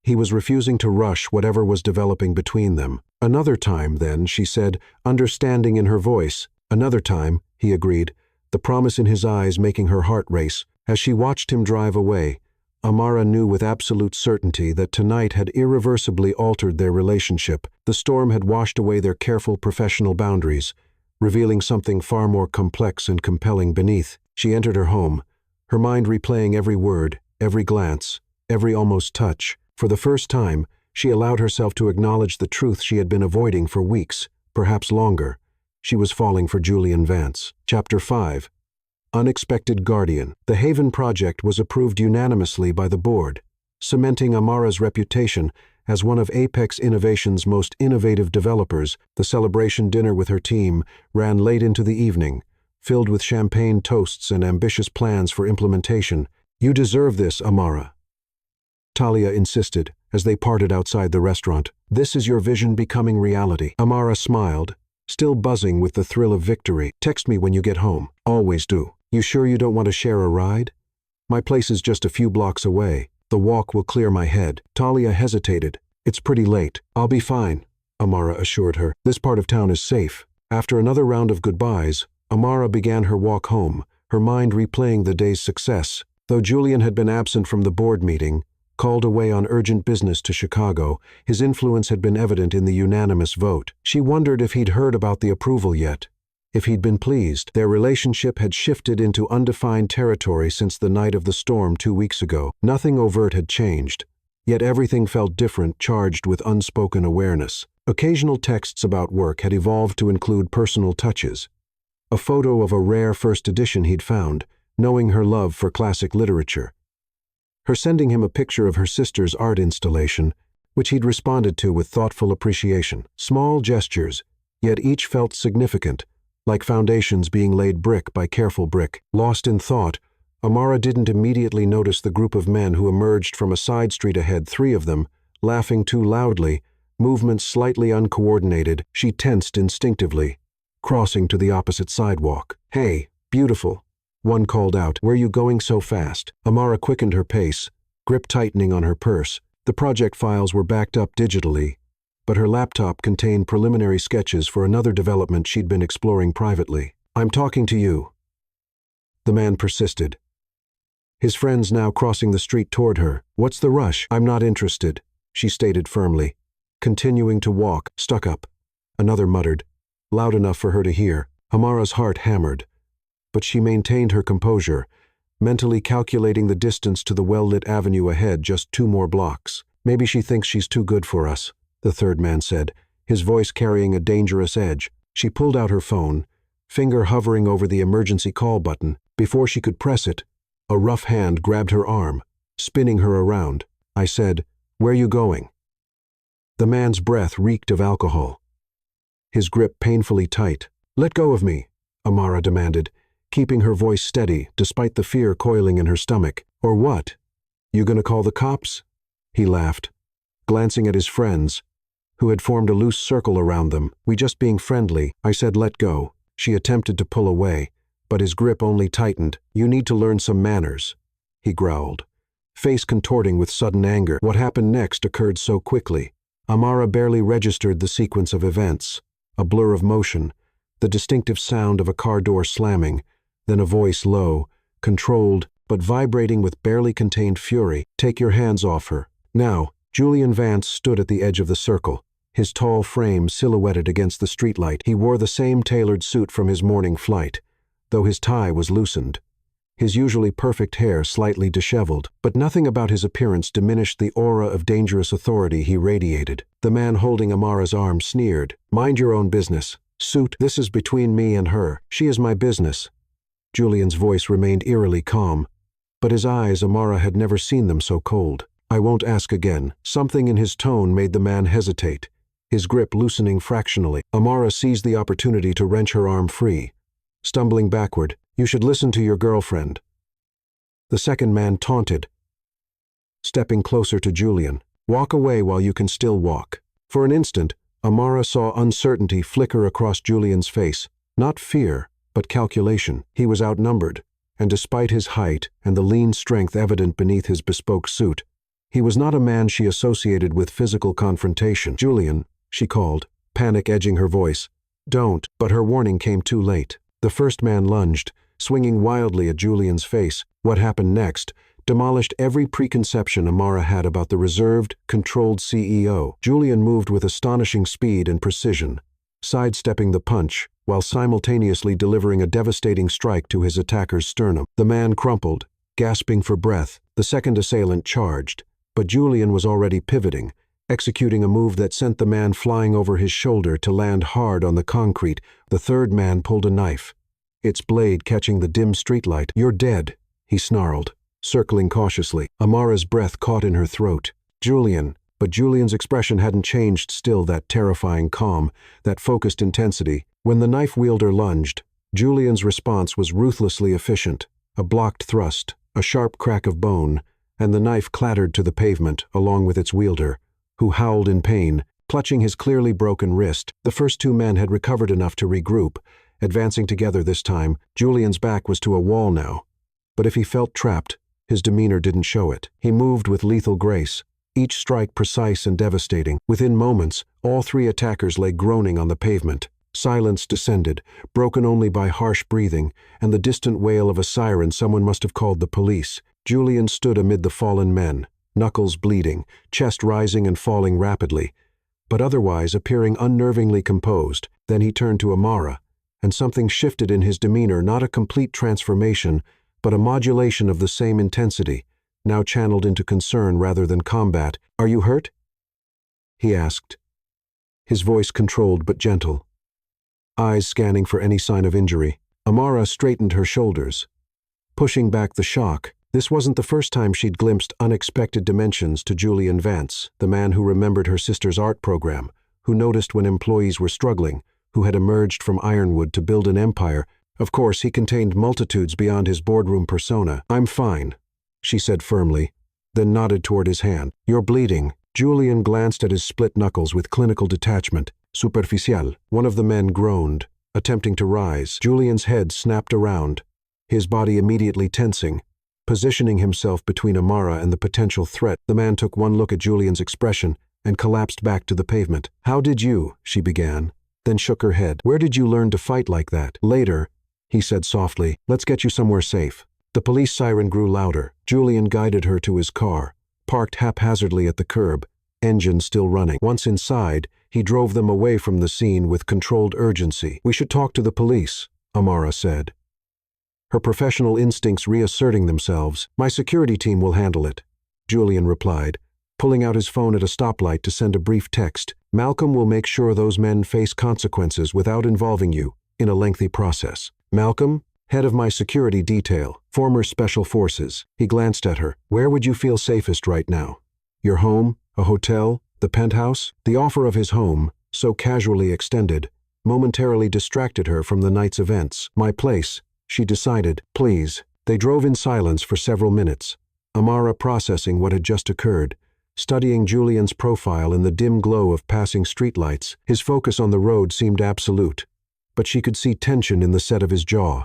He was refusing to rush whatever was developing between them. "Another time, then," she said, understanding in her voice. Another time, he agreed, the promise in his eyes making her heart race. As she watched him drive away, Amara knew with absolute certainty that tonight had irreversibly altered their relationship. The storm had washed away their careful professional boundaries, revealing something far more complex and compelling beneath. She entered her home, her mind replaying every word, every glance, every almost touch. For the first time, she allowed herself to acknowledge the truth she had been avoiding for weeks, perhaps longer. She was falling for Julian Vance. Chapter 5. Unexpected Guardian. The Haven project was approved unanimously by the board, cementing Amara's reputation as one of Apex Innovation's most innovative developers. The celebration dinner with her team ran late into the evening, filled with champagne toasts and ambitious plans for implementation. "You deserve this, Amara," Talia insisted as they parted outside the restaurant. "This is your vision becoming reality." Amara smiled, still buzzing with the thrill of victory. "Text me when you get home." "Always do." "You sure you don't want to share a ride? My place is just a few blocks away. The walk will clear my head." Talia hesitated. "It's pretty late." "I'll be fine," Amara assured her. "This part of town is safe." After another round of goodbyes, Amara began her walk home, her mind replaying the day's success. Though Julian had been absent from the board meeting, called away on urgent business to Chicago, his influence had been evident in the unanimous vote. She wondered if he'd heard about the approval yet, if he'd been pleased. Their relationship had shifted into undefined territory since the night of the storm 2 weeks ago. Nothing overt had changed, yet everything felt different, charged with unspoken awareness. Occasional texts about work had evolved to include personal touches. A photo of a rare first edition he'd found, knowing her love for classic literature. Her sending him a picture of her sister's art installation, which he'd responded to with thoughtful appreciation. Small gestures, yet each felt significant, like foundations being laid brick by careful brick. Lost in thought, Amara didn't immediately notice the group of men who emerged from a side street ahead, 3 of them, laughing too loudly, movements slightly uncoordinated. She tensed instinctively, crossing to the opposite sidewalk. "Hey, beautiful," one called out. "Where you going so fast?" Amara quickened her pace, grip tightening on her purse. The project files were backed up digitally, but her laptop contained preliminary sketches for another development she'd been exploring privately. "I'm talking to you," the man persisted, his friends now crossing the street toward her. "What's the rush?" "I'm not interested," she stated firmly, continuing to walk. "Stuck up," another muttered, loud enough for her to hear. Amara's heart hammered, but she maintained her composure, mentally calculating the distance to the well-lit avenue ahead, just 2 more blocks. "Maybe she thinks she's too good for us," the third man said, his voice carrying a dangerous edge. She pulled out her phone, finger hovering over the emergency call button. Before she could press it, a rough hand grabbed her arm, spinning her around. "I said, where you going?" The man's breath reeked of alcohol, his grip painfully tight. "Let go of me," Amara demanded, keeping her voice steady despite the fear coiling in her stomach. "Or what? You gonna call the cops?" He laughed, glancing at his friends, who had formed a loose circle around them. "We just being friendly." "I said let go." She attempted to pull away, but his grip only tightened. "You need to learn some manners," he growled, face contorting with sudden anger. What happened next occurred so quickly, Amara barely registered the sequence of events. A blur of motion, the distinctive sound of a car door slamming, then a voice low, controlled, but vibrating with barely contained fury. "Take your hands off her." Now, Julian Vance stood at the edge of the circle, his tall frame silhouetted against the streetlight. He wore the same tailored suit from his morning flight, though his tie was loosened, his usually perfect hair slightly disheveled. But nothing about his appearance diminished the aura of dangerous authority he radiated. The man holding Amara's arm sneered. "Mind your own business. Suit, this is between me and her. She is my business." Julian's voice remained eerily calm, but his eyes, Amara had never seen them so cold. "I won't ask again." Something in his tone made the man hesitate, his grip loosening fractionally. Amara seized the opportunity to wrench her arm free, stumbling backward. "You should listen to your girlfriend," the second man taunted, stepping closer to Julian. "Walk away while you can still walk." For an instant, Amara saw uncertainty flicker across Julian's face. Not fear, but calculation. He was outnumbered, and despite his height and the lean strength evident beneath his bespoke suit, he was not a man she associated with physical confrontation. "Julian," she called, panic edging her voice, Don't, but her warning came too late. The first man lunged, swinging wildly at Julian's face. What happened next demolished every preconception Amara had about the reserved, controlled CEO. Julian moved with astonishing speed and precision, sidestepping the punch while simultaneously delivering a devastating strike to his attacker's sternum. The man crumpled, gasping for breath. The second assailant charged, but Julian was already pivoting, executing a move that sent the man flying over his shoulder to land hard on the concrete. The third man pulled a knife, its blade catching the dim streetlight. "You're dead," he snarled, circling cautiously. Amara's breath caught in her throat. But Julian's expression hadn't changed, still that terrifying calm, that focused intensity. When the knife wielder lunged, Julian's response was ruthlessly efficient. A blocked thrust, a sharp crack of bone, and the knife clattered to the pavement along with its wielder, who howled in pain, clutching his clearly broken wrist. The first two men had recovered enough to regroup, advancing together this time. Julian's back was to a wall now, but if he felt trapped, his demeanor didn't show it. He moved with lethal grace, each strike precise and devastating. Within moments, all three attackers lay groaning on the pavement. Silence descended, broken only by harsh breathing and the distant wail of a siren. Someone must have called the police. Julian stood amid the fallen men, knuckles bleeding, chest rising and falling rapidly, but otherwise appearing unnervingly composed. Then he turned to Amara, and something shifted in his demeanor, not a complete transformation, but a modulation of the same intensity, now channeled into concern rather than combat. "Are you hurt?" he asked, his voice controlled but gentle, eyes scanning for any sign of injury. Amara straightened her shoulders, pushing back the shock. This wasn't the first time she'd glimpsed unexpected dimensions to Julian Vance, the man who remembered her sister's art program, who noticed when employees were struggling, who had emerged from Ironwood to build an empire. Of course, he contained multitudes beyond his boardroom persona. "I'm fine," she said firmly, then nodded toward his hand. "You're bleeding." Julian glanced at his split knuckles with clinical detachment. "Superficial." One of the men groaned, attempting to rise. Julian's head snapped around, his body immediately tensing, positioning himself between Amara and the potential threat. The man took one look at Julian's expression and collapsed back to the pavement. "How did you?" she began, then shook her head. "Where did you learn to fight like that?" "Later," he said softly. "Let's get you somewhere safe." The police siren grew louder. Julian guided her to his car, parked haphazardly at the curb, engine still running. Once inside, he drove them away from the scene with controlled urgency. "We should talk to the police," Amara said, her professional instincts reasserting themselves. "My security team will handle it," Julian replied, pulling out his phone at a stoplight to send a brief text. "Malcolm will make sure those men face consequences without involving you in a lengthy process." "Malcolm? Head of my security detail, former Special Forces." He glanced at her. "Where would you feel safest right now? Your home? A hotel? The penthouse?" The offer of his home, so casually extended, momentarily distracted her from the night's events. "My place," she decided. "Please." They drove in silence for several minutes, Amara processing what had just occurred, studying Julian's profile in the dim glow of passing streetlights. His focus on the road seemed absolute, but she could see tension in the set of his jaw,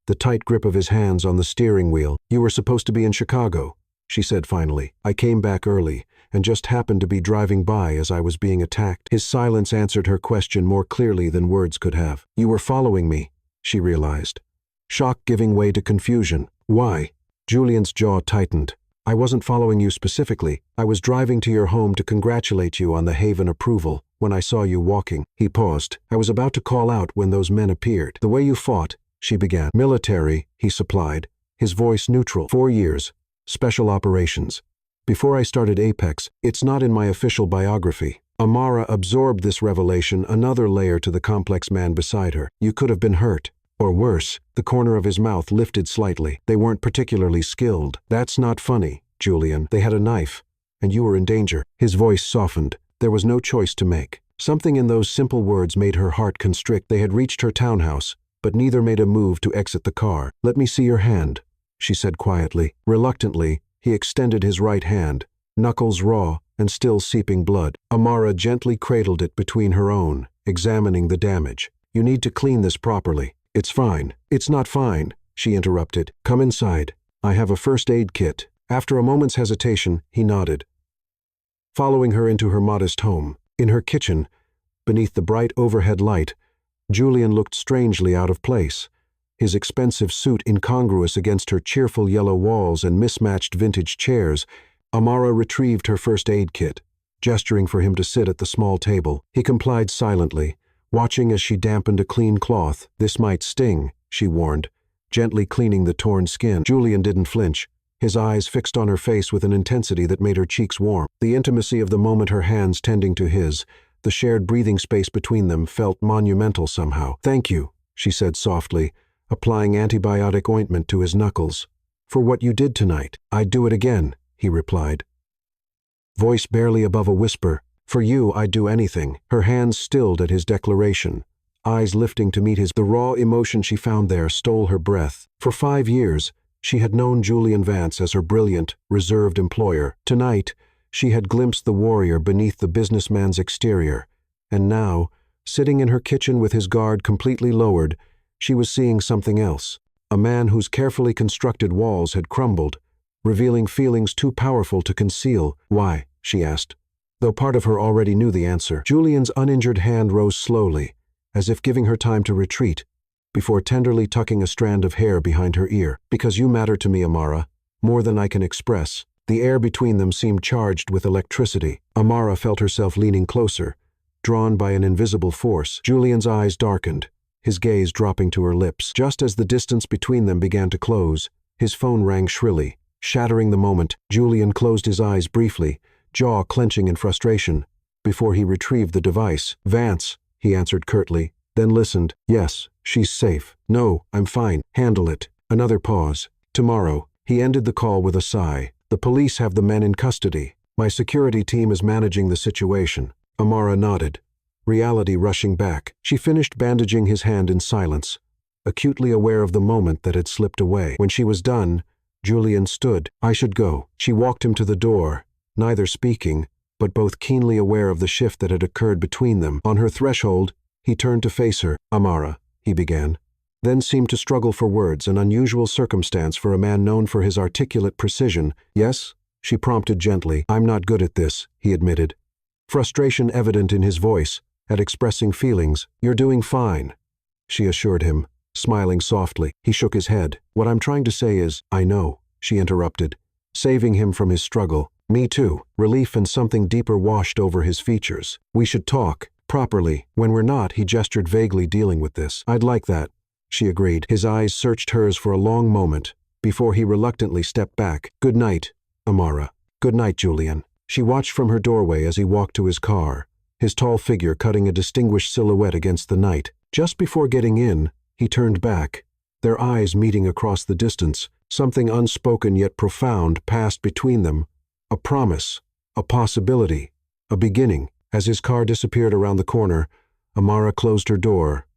the tight grip of his hands on the steering wheel. "You were supposed to be in Chicago," she said finally. "I came back early and just happened to be driving by as I was being attacked." His silence answered her question more clearly than words could have. "You were following me," she realized, shock giving way to confusion. "Why?" Julian's jaw tightened. "I wasn't following you specifically. I was driving to your home to congratulate you on the Haven approval when I saw you walking." He paused. "I was about to call out when those men appeared." "The way you fought," she began. "Military," he supplied, his voice neutral. 4 years. Special operations. Before I started Apex. It's not in my official biography." Amara absorbed this revelation, another layer to the complex man beside her. "You could have been hurt. Or worse." The corner of his mouth lifted slightly. "They weren't particularly skilled." "That's not funny, Julian. They had a knife, and you were in danger." His voice softened. There was no choice to make. Something in those simple words made her heart constrict. They had reached her townhouse, but neither made a move to exit the car. "Let me see your hand," she said quietly. Reluctantly, he extended his right hand, knuckles raw and still seeping blood. Amara gently cradled it between her own, examining the damage. "You need to clean this properly." "It's fine." "It's not fine," she interrupted. "Come inside. I have a first aid kit." After a moment's hesitation, he nodded, following her into her modest home. In her kitchen, Beneath the bright overhead light, Julian looked strangely out of place, his expensive suit incongruous against her cheerful yellow walls and mismatched vintage chairs. Amara retrieved her first aid kit, gesturing for him to sit at the small table. He complied silently, watching as she dampened a clean cloth. "This might sting," she warned, gently cleaning the torn skin. Julian didn't flinch, his eyes fixed on her face with an intensity that made her cheeks warm. The intimacy of the moment, her hands tending to his, the shared breathing space between them, felt monumental somehow. "Thank you," she said softly, applying antibiotic ointment to his knuckles. "For what you did tonight." "I'd do it again," he replied, voice barely above a whisper. "For you, I'd do anything." Her hands stilled at his declaration, eyes lifting to meet his. The raw emotion she found there stole her breath. For 5 years, she had known Julian Vance as her brilliant, reserved employer. Tonight, she had glimpsed the warrior beneath the businessman's exterior, and now, sitting in her kitchen with his guard completely lowered, she was seeing something else. A man whose carefully constructed walls had crumbled, revealing feelings too powerful to conceal. "Why?" she asked, though part of her already knew the answer. Julian's uninjured hand rose slowly, as if giving her time to retreat, before tenderly tucking a strand of hair behind her ear. "Because you matter to me, Amara, more than I can express." The air between them seemed charged with electricity. Amara felt herself leaning closer, drawn by an invisible force. Julian's eyes darkened, his gaze dropping to her lips. Just as the distance between them began to close, his phone rang shrilly, shattering the moment. Julian closed his eyes briefly, jaw clenching in frustration, before he retrieved the device. "Vance," he answered curtly, then listened. "Yes, she's safe." "No, I'm fine. Handle it." Another pause. "Tomorrow." He ended the call with a sigh. "The police have the men in custody. My security team is managing the situation." Amara nodded, reality rushing back. She finished bandaging his hand in silence, acutely aware of the moment that had slipped away. When she was done, Julian stood. "I should go." She walked him to the door, neither speaking, but both keenly aware of the shift that had occurred between them. On her threshold, he turned to face her. "Amara," he began, then seemed to struggle for words, an unusual circumstance for a man known for his articulate precision. "Yes?" she prompted gently. "I'm not good at this," he admitted, frustration evident in his voice, at expressing feelings. "You're doing fine," she assured him, smiling softly. He shook his head. "What I'm trying to say is—" "I know," she interrupted, saving him from his struggle. "Me too." Relief and something deeper washed over his features. "We should talk, properly. When we're not," he gestured vaguely, dealing with this. "I'd like that," she agreed. His eyes searched hers for a long moment, before he reluctantly stepped back. "Good night, Amara." "Good night, Julian." She watched from her doorway as he walked to his car, his tall figure cutting a distinguished silhouette against the night. Just before getting in, he turned back, their eyes meeting across the distance. Something unspoken yet profound passed between them. A promise, a possibility, a beginning. As his car disappeared around the corner, Amara closed her door,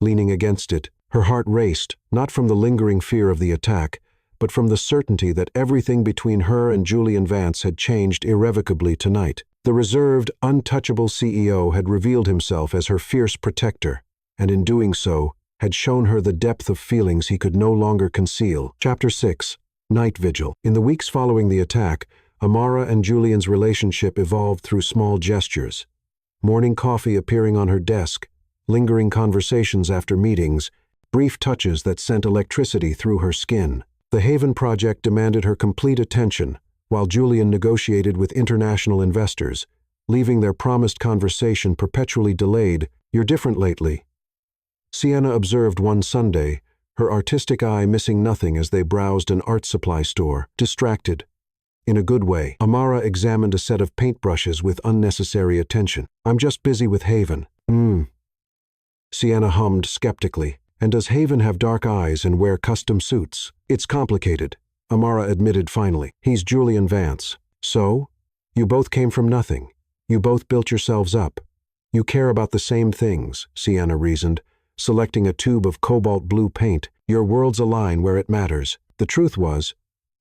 leaning against it. Her heart raced, not from the lingering fear of the attack, but from the certainty that everything between her and Julian Vance had changed irrevocably tonight. The reserved, untouchable CEO had revealed himself as her fierce protector, and in doing so, had shown her the depth of feelings he could no longer conceal. Chapter 6. Night Vigil. In the weeks following the attack, Amara and Julian's relationship evolved through small gestures. Morning coffee appearing on her desk, lingering conversations after meetings, brief touches that sent electricity through her skin. The Haven project demanded her complete attention, while Julian negotiated with international investors, leaving their promised conversation perpetually delayed. "You're different lately," Sienna observed one Sunday, her artistic eye missing nothing as they browsed an art supply store. "Distracted." In a good way. Amara examined a set of paintbrushes with unnecessary attention. "I'm just busy with Haven." Sienna hummed skeptically. "And does Haven have dark eyes and wear custom suits?" "It's complicated," Amara admitted finally. "He's Julian Vance." "So? You both came from nothing. You both built yourselves up. You care about the same things," Sienna reasoned, selecting a tube of cobalt blue paint. "Your worlds align where it matters." The truth was,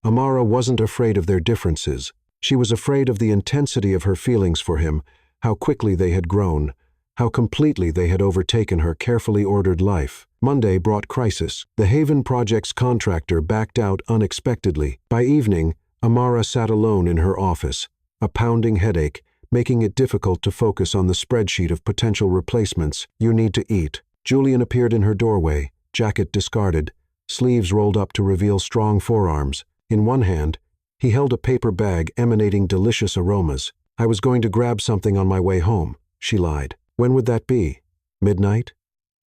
Amara wasn't afraid of their differences. She was afraid of the intensity of her feelings for him, how quickly they had grown, how completely they had overtaken her carefully ordered life. Monday brought crisis. The Haven project's contractor backed out unexpectedly. By evening, Amara sat alone in her office, a pounding headache, making it difficult to focus on the spreadsheet of potential replacements. "You need to eat." Julian appeared in her doorway, jacket discarded, sleeves rolled up to reveal strong forearms. In one hand, he held a paper bag emanating delicious aromas. "I was going to grab something on my way home," she lied. "When would that be? Midnight?"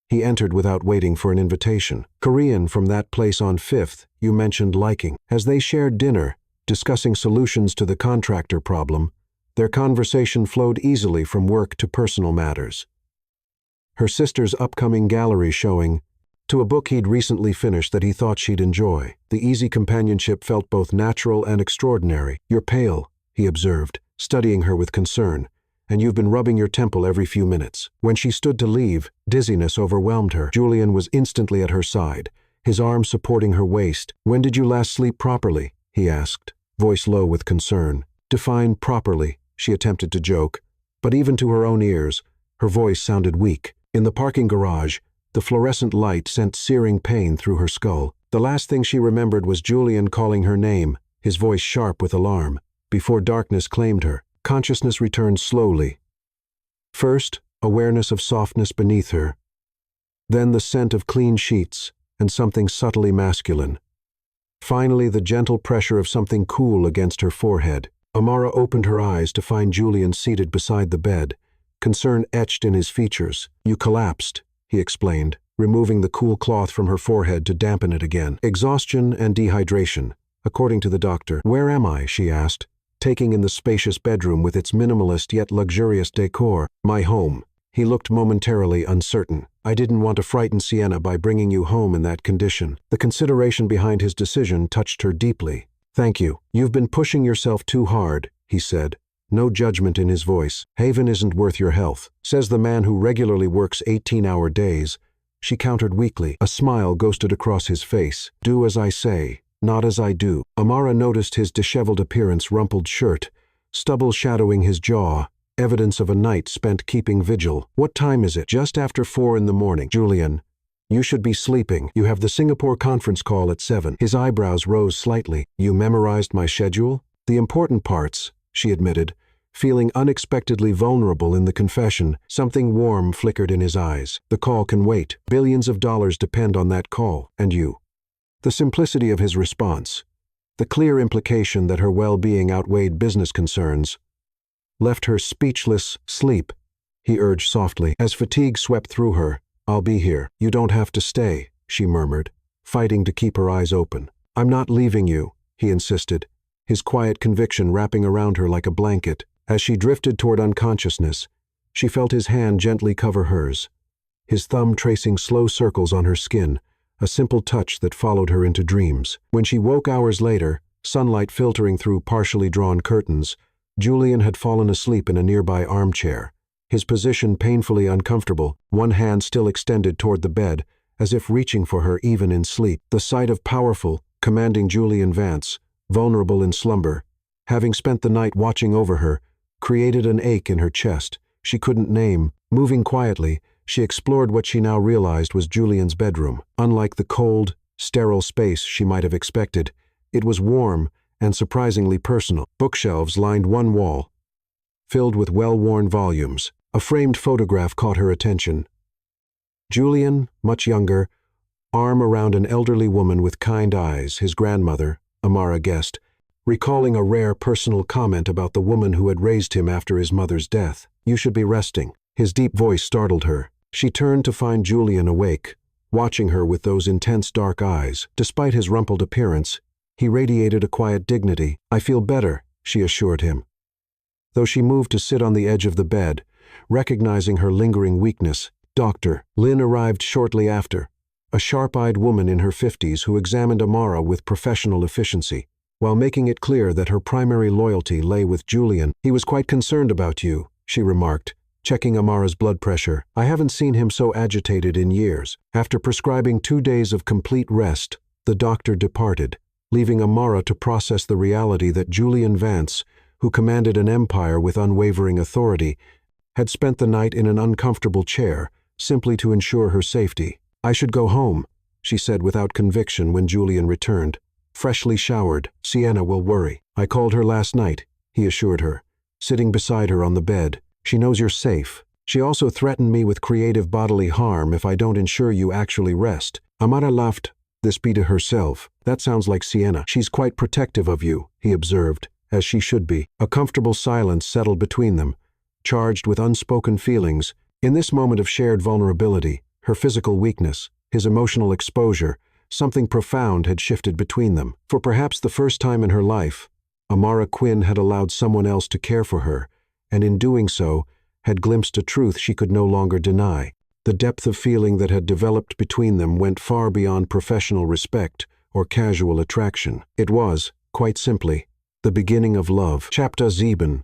He entered without waiting for an invitation. "Korean from that place on 5th you mentioned liking." As they shared dinner, discussing solutions to the contractor problem, their conversation flowed easily from work to personal matters. Her sister's upcoming gallery showing, to a book he'd recently finished that he thought she'd enjoy. The easy companionship felt both natural and extraordinary. "You're pale," he observed, studying her with concern, "and you've been rubbing your temple every few minutes." When she stood to leave, dizziness overwhelmed her. Julian was instantly at her side, his arm supporting her waist. "When did you last sleep properly?" he asked, voice low with concern. "Define properly," she attempted to joke, but even to her own ears, her voice sounded weak. In the parking garage, the fluorescent light sent searing pain through her skull. The last thing she remembered was Julian calling her name, his voice sharp with alarm, before darkness claimed her. Consciousness returned slowly. First, awareness of softness beneath her. Then the scent of clean sheets and something subtly masculine. Finally, the gentle pressure of something cool against her forehead. Amara opened her eyes to find Julian seated beside the bed, concern etched in his features. "You collapsed," he explained, removing the cool cloth from her forehead to dampen it again. "Exhaustion and dehydration, according to the doctor." "Where am I?" she asked, taking in the spacious bedroom with its minimalist yet luxurious decor. "My home." He looked momentarily uncertain. "I didn't want to frighten Sienna by bringing you home in that condition." The consideration behind his decision touched her deeply. "Thank you. You've been pushing yourself too hard," he said, no judgment in his voice. "Haven isn't worth your health," says the man who regularly works 18-hour days. She countered weakly. A smile ghosted across his face. "Do as I say, not as I do." Amara noticed his disheveled appearance, rumpled shirt, stubble shadowing his jaw, evidence of a night spent keeping vigil. "What time is it?" "Just after 4 in the morning." "Julian, you should be sleeping. You have the Singapore conference call at 7. His eyebrows rose slightly. "You memorized my schedule?" "The important parts," she admitted, feeling unexpectedly vulnerable in the confession. Something warm flickered in his eyes. "The call can wait. Billions of dollars depend on that call. And you." The simplicity of his response, the clear implication that her well-being outweighed business concerns, left her speechless. "Sleep," he urged softly. As fatigue swept through her, "I'll be here." "You don't have to stay," she murmured, fighting to keep her eyes open. "I'm not leaving you," he insisted, his quiet conviction wrapping around her like a blanket. As she drifted toward unconsciousness, she felt his hand gently cover hers, his thumb tracing slow circles on her skin, a simple touch that followed her into dreams. When she woke hours later, sunlight filtering through partially drawn curtains, Julian had fallen asleep in a nearby armchair, his position painfully uncomfortable, one hand still extended toward the bed, as if reaching for her even in sleep. The sight of powerful, commanding Julian Vance, vulnerable in slumber, having spent the night watching over her, created an ache in her chest she couldn't name. Moving quietly, she explored what she now realized was Julian's bedroom. Unlike the cold, sterile space she might have expected, it was warm and surprisingly personal. Bookshelves lined one wall, filled with well-worn volumes. A framed photograph caught her attention. Julian, much younger, arm around an elderly woman with kind eyes, his grandmother, Amara guessed, recalling a rare personal comment about the woman who had raised him after his mother's death. "You should be resting." His deep voice startled her. She turned to find Julian awake, watching her with those intense dark eyes. Despite his rumpled appearance, he radiated a quiet dignity. "I feel better," she assured him, though she moved to sit on the edge of the bed, recognizing her lingering weakness. Dr. Lynn arrived shortly after, a sharp-eyed woman in her 50s who examined Amara with professional efficiency, while making it clear that her primary loyalty lay with Julian. "He was quite concerned about you," she remarked, checking Amara's blood pressure. "I haven't seen him so agitated in years." After prescribing 2 days of complete rest, the doctor departed, leaving Amara to process the reality that Julian Vance, who commanded an empire with unwavering authority, had spent the night in an uncomfortable chair, simply to ensure her safety. "I should go home," she said without conviction when Julian returned. "Freshly showered, Sienna will worry." "I called her last night," he assured her, sitting beside her on the bed. She knows you're safe. She also threatened me with creative bodily harm if I don't ensure you actually rest. Amara laughed. This be to herself. That sounds like Sienna. She's quite protective of you, he observed, as she should be. A comfortable silence settled between them, charged with unspoken feelings. In this moment of shared vulnerability, her physical weakness, his emotional exposure, something profound had shifted between them. For perhaps the first time in her life, Amara Quinn had allowed someone else to care for her, and in doing so, had glimpsed a truth she could no longer deny. The depth of feeling that had developed between them went far beyond professional respect or casual attraction. It was, quite simply, the beginning of love. Chapter 7.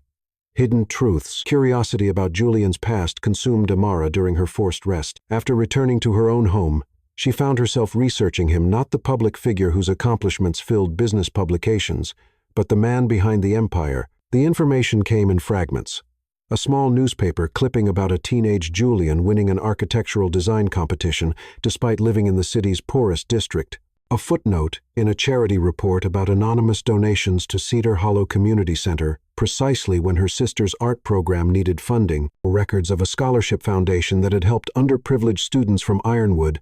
Hidden truths. Curiosity about Julian's past consumed Amara during her forced rest. After returning to her own home, she found herself researching him, not the public figure whose accomplishments filled business publications, but the man behind the empire. The information came in fragments. A small newspaper clipping about a teenage Julian winning an architectural design competition despite living in the city's poorest district. A footnote in a charity report about anonymous donations to Cedar Hollow Community Center precisely when her sister's art program needed funding. Records of a scholarship foundation that had helped underprivileged students from Ironwood,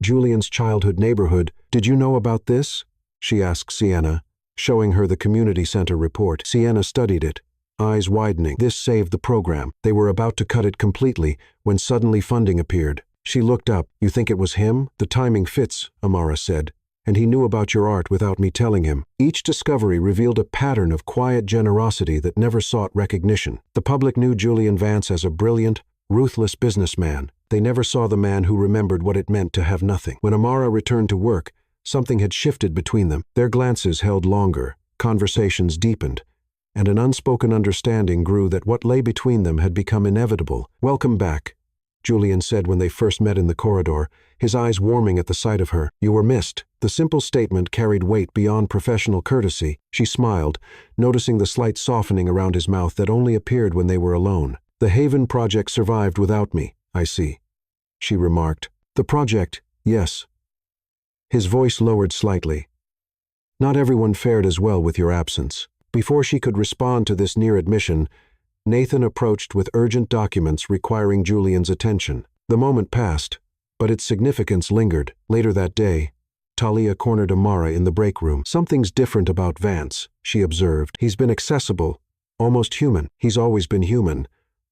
Julian's childhood neighborhood. Did you know about this? She asked Sienna, showing her the community center report. Sienna studied it, eyes widening. This saved the program. They were about to cut it completely when suddenly funding appeared. She looked up. You think it was him? The timing fits, Amara said, and he knew about your art without me telling him. Each discovery revealed a pattern of quiet generosity that never sought recognition. The public knew Julian Vance as a brilliant, ruthless businessman. They never saw the man who remembered what it meant to have nothing. When Amara returned to work, something had shifted between them. Their glances held longer, conversations deepened, and an unspoken understanding grew that what lay between them had become inevitable. Welcome back, Julian said when they first met in the corridor, his eyes warming at the sight of her. You were missed. The simple statement carried weight beyond professional courtesy. She smiled, noticing the slight softening around his mouth that only appeared when they were alone. The Haven project survived without me, I see, she remarked. The project, yes. His voice lowered slightly. Not everyone fared as well with your absence. Before she could respond to this near admission, Nathan approached with urgent documents requiring Julian's attention. The moment passed, but its significance lingered. Later that day, Talia cornered Amara in the break room. Something's different about Vance, she observed. He's been accessible, almost human. He's always been human,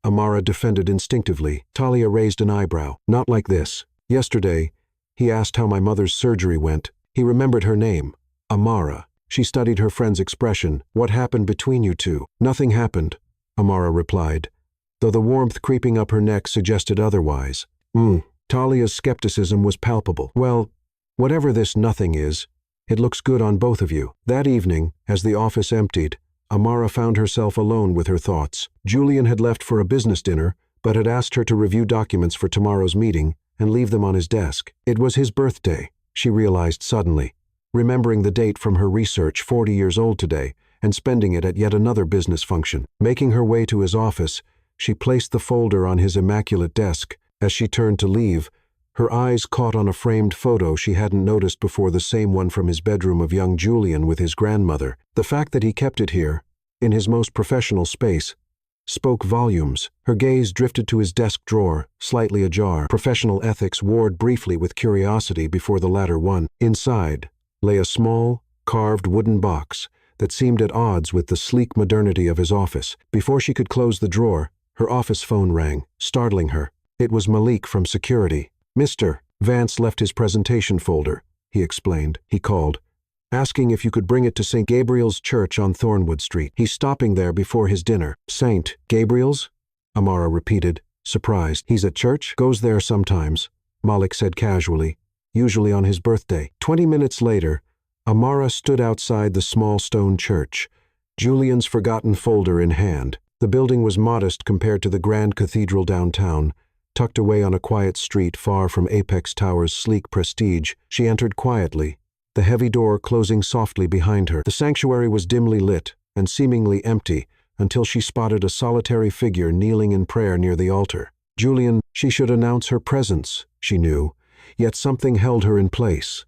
Amara defended instinctively. Talia raised an eyebrow. Not like this. Yesterday, he asked how my mother's surgery went. He remembered her name, Amara. She studied her friend's expression. What happened between you two? Nothing happened, Amara replied, though the warmth creeping up her neck suggested otherwise. Talia's skepticism was palpable. Well, whatever this nothing is, it looks good on both of you. That evening, as the office emptied, Amara found herself alone with her thoughts. Julian had left for a business dinner, but had asked her to review documents for tomorrow's meeting and leave them on his desk. It was his birthday, she realized suddenly, remembering the date from her research, 40 years old today, and spending it at yet another business function. Making her way to his office, she placed the folder on his immaculate desk. As she turned to leave, her eyes caught on a framed photo she hadn't noticed before, the same one from his bedroom of young Julian with his grandmother. The fact that he kept it here, in his most professional space, spoke volumes. Her gaze drifted to his desk drawer, slightly ajar. Professional ethics warred briefly with curiosity before the latter one. Inside lay a small, carved wooden box that seemed at odds with the sleek modernity of his office. Before she could close the drawer, her office phone rang, startling her. It was Malik from security. Mr. Vance left his presentation folder, he explained. He called, asking if you could bring it to St. Gabriel's Church on Thornwood Street. He's stopping there before his dinner. St. Gabriel's? Amara repeated, surprised. He's at church? Goes there sometimes, Malik said casually, usually on his birthday. 20 minutes later, Amara stood outside the small stone church, Julian's forgotten folder in hand. The building was modest compared to the grand cathedral downtown, tucked away on a quiet street far from Apex Tower's sleek prestige. She entered quietly, the heavy door closing softly behind her. The sanctuary was dimly lit and seemingly empty until she spotted a solitary figure kneeling in prayer near the altar. Julian, she should announce her presence, she knew, yet something held her in place.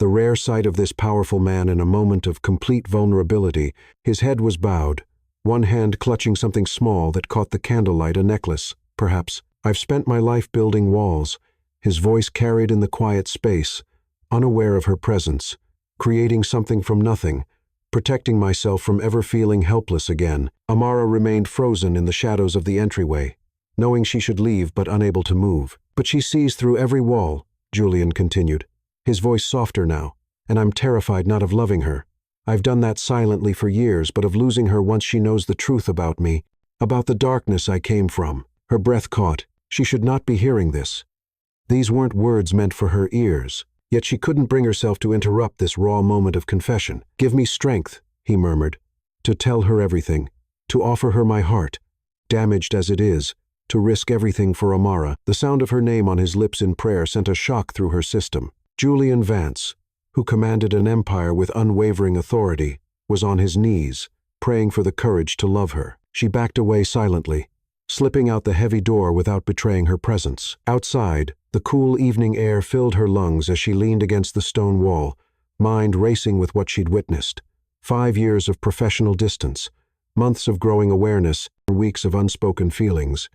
The rare sight of this powerful man in a moment of complete vulnerability. His head was bowed, one hand clutching something small that caught the candlelight, a necklace, perhaps. "I've spent my life building walls," his voice carried in the quiet space, unaware of her presence, creating something from nothing, protecting myself from ever feeling helpless again. Amara remained frozen in the shadows of the entryway, knowing she should leave but unable to move. "But she sees through every wall," Julian continued, his voice softer now, "and I'm terrified not of loving her. I've done that silently for years, but of losing her once she knows the truth about me, about the darkness I came from." Her breath caught. She should not be hearing this. These weren't words meant for her ears, yet she couldn't bring herself to interrupt this raw moment of confession. "Give me strength," he murmured, "to tell her everything, to offer her my heart, damaged as it is, to risk everything for Amara." The sound of her name on his lips in prayer sent a shock through her system. Julian Vance, who commanded an empire with unwavering authority, was on his knees, praying for the courage to love her. She backed away silently, slipping out the heavy door without betraying her presence. Outside, the cool evening air filled her lungs as she leaned against the stone wall, mind racing with what she'd witnessed. 5 years of professional distance, months of growing awareness, weeks of unspoken feelings.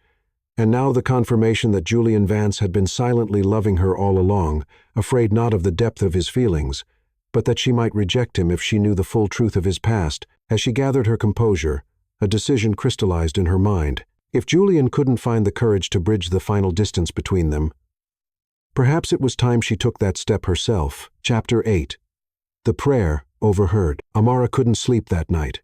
And now the confirmation that Julian Vance had been silently loving her all along, afraid not of the depth of his feelings, but that she might reject him if she knew the full truth of his past. As she gathered her composure, a decision crystallized in her mind. If Julian couldn't find the courage to bridge the final distance between them, perhaps it was time she took that step herself. Chapter 8. The Prayer Overheard. Amara couldn't sleep that night.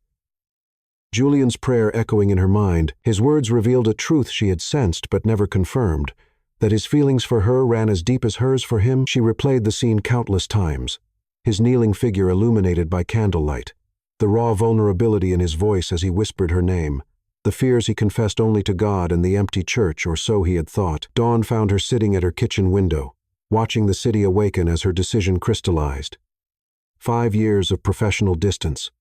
Julian's prayer echoing in her mind, his words revealed a truth she had sensed but never confirmed, that his feelings for her ran as deep as hers for him. She replayed the scene countless times, his kneeling figure illuminated by candlelight, the raw vulnerability in his voice as he whispered her name, the fears he confessed only to God and the empty church, or so he had thought. Dawn found her sitting at her kitchen window, watching the city awaken as her decision crystallized. 5 years of professional distance,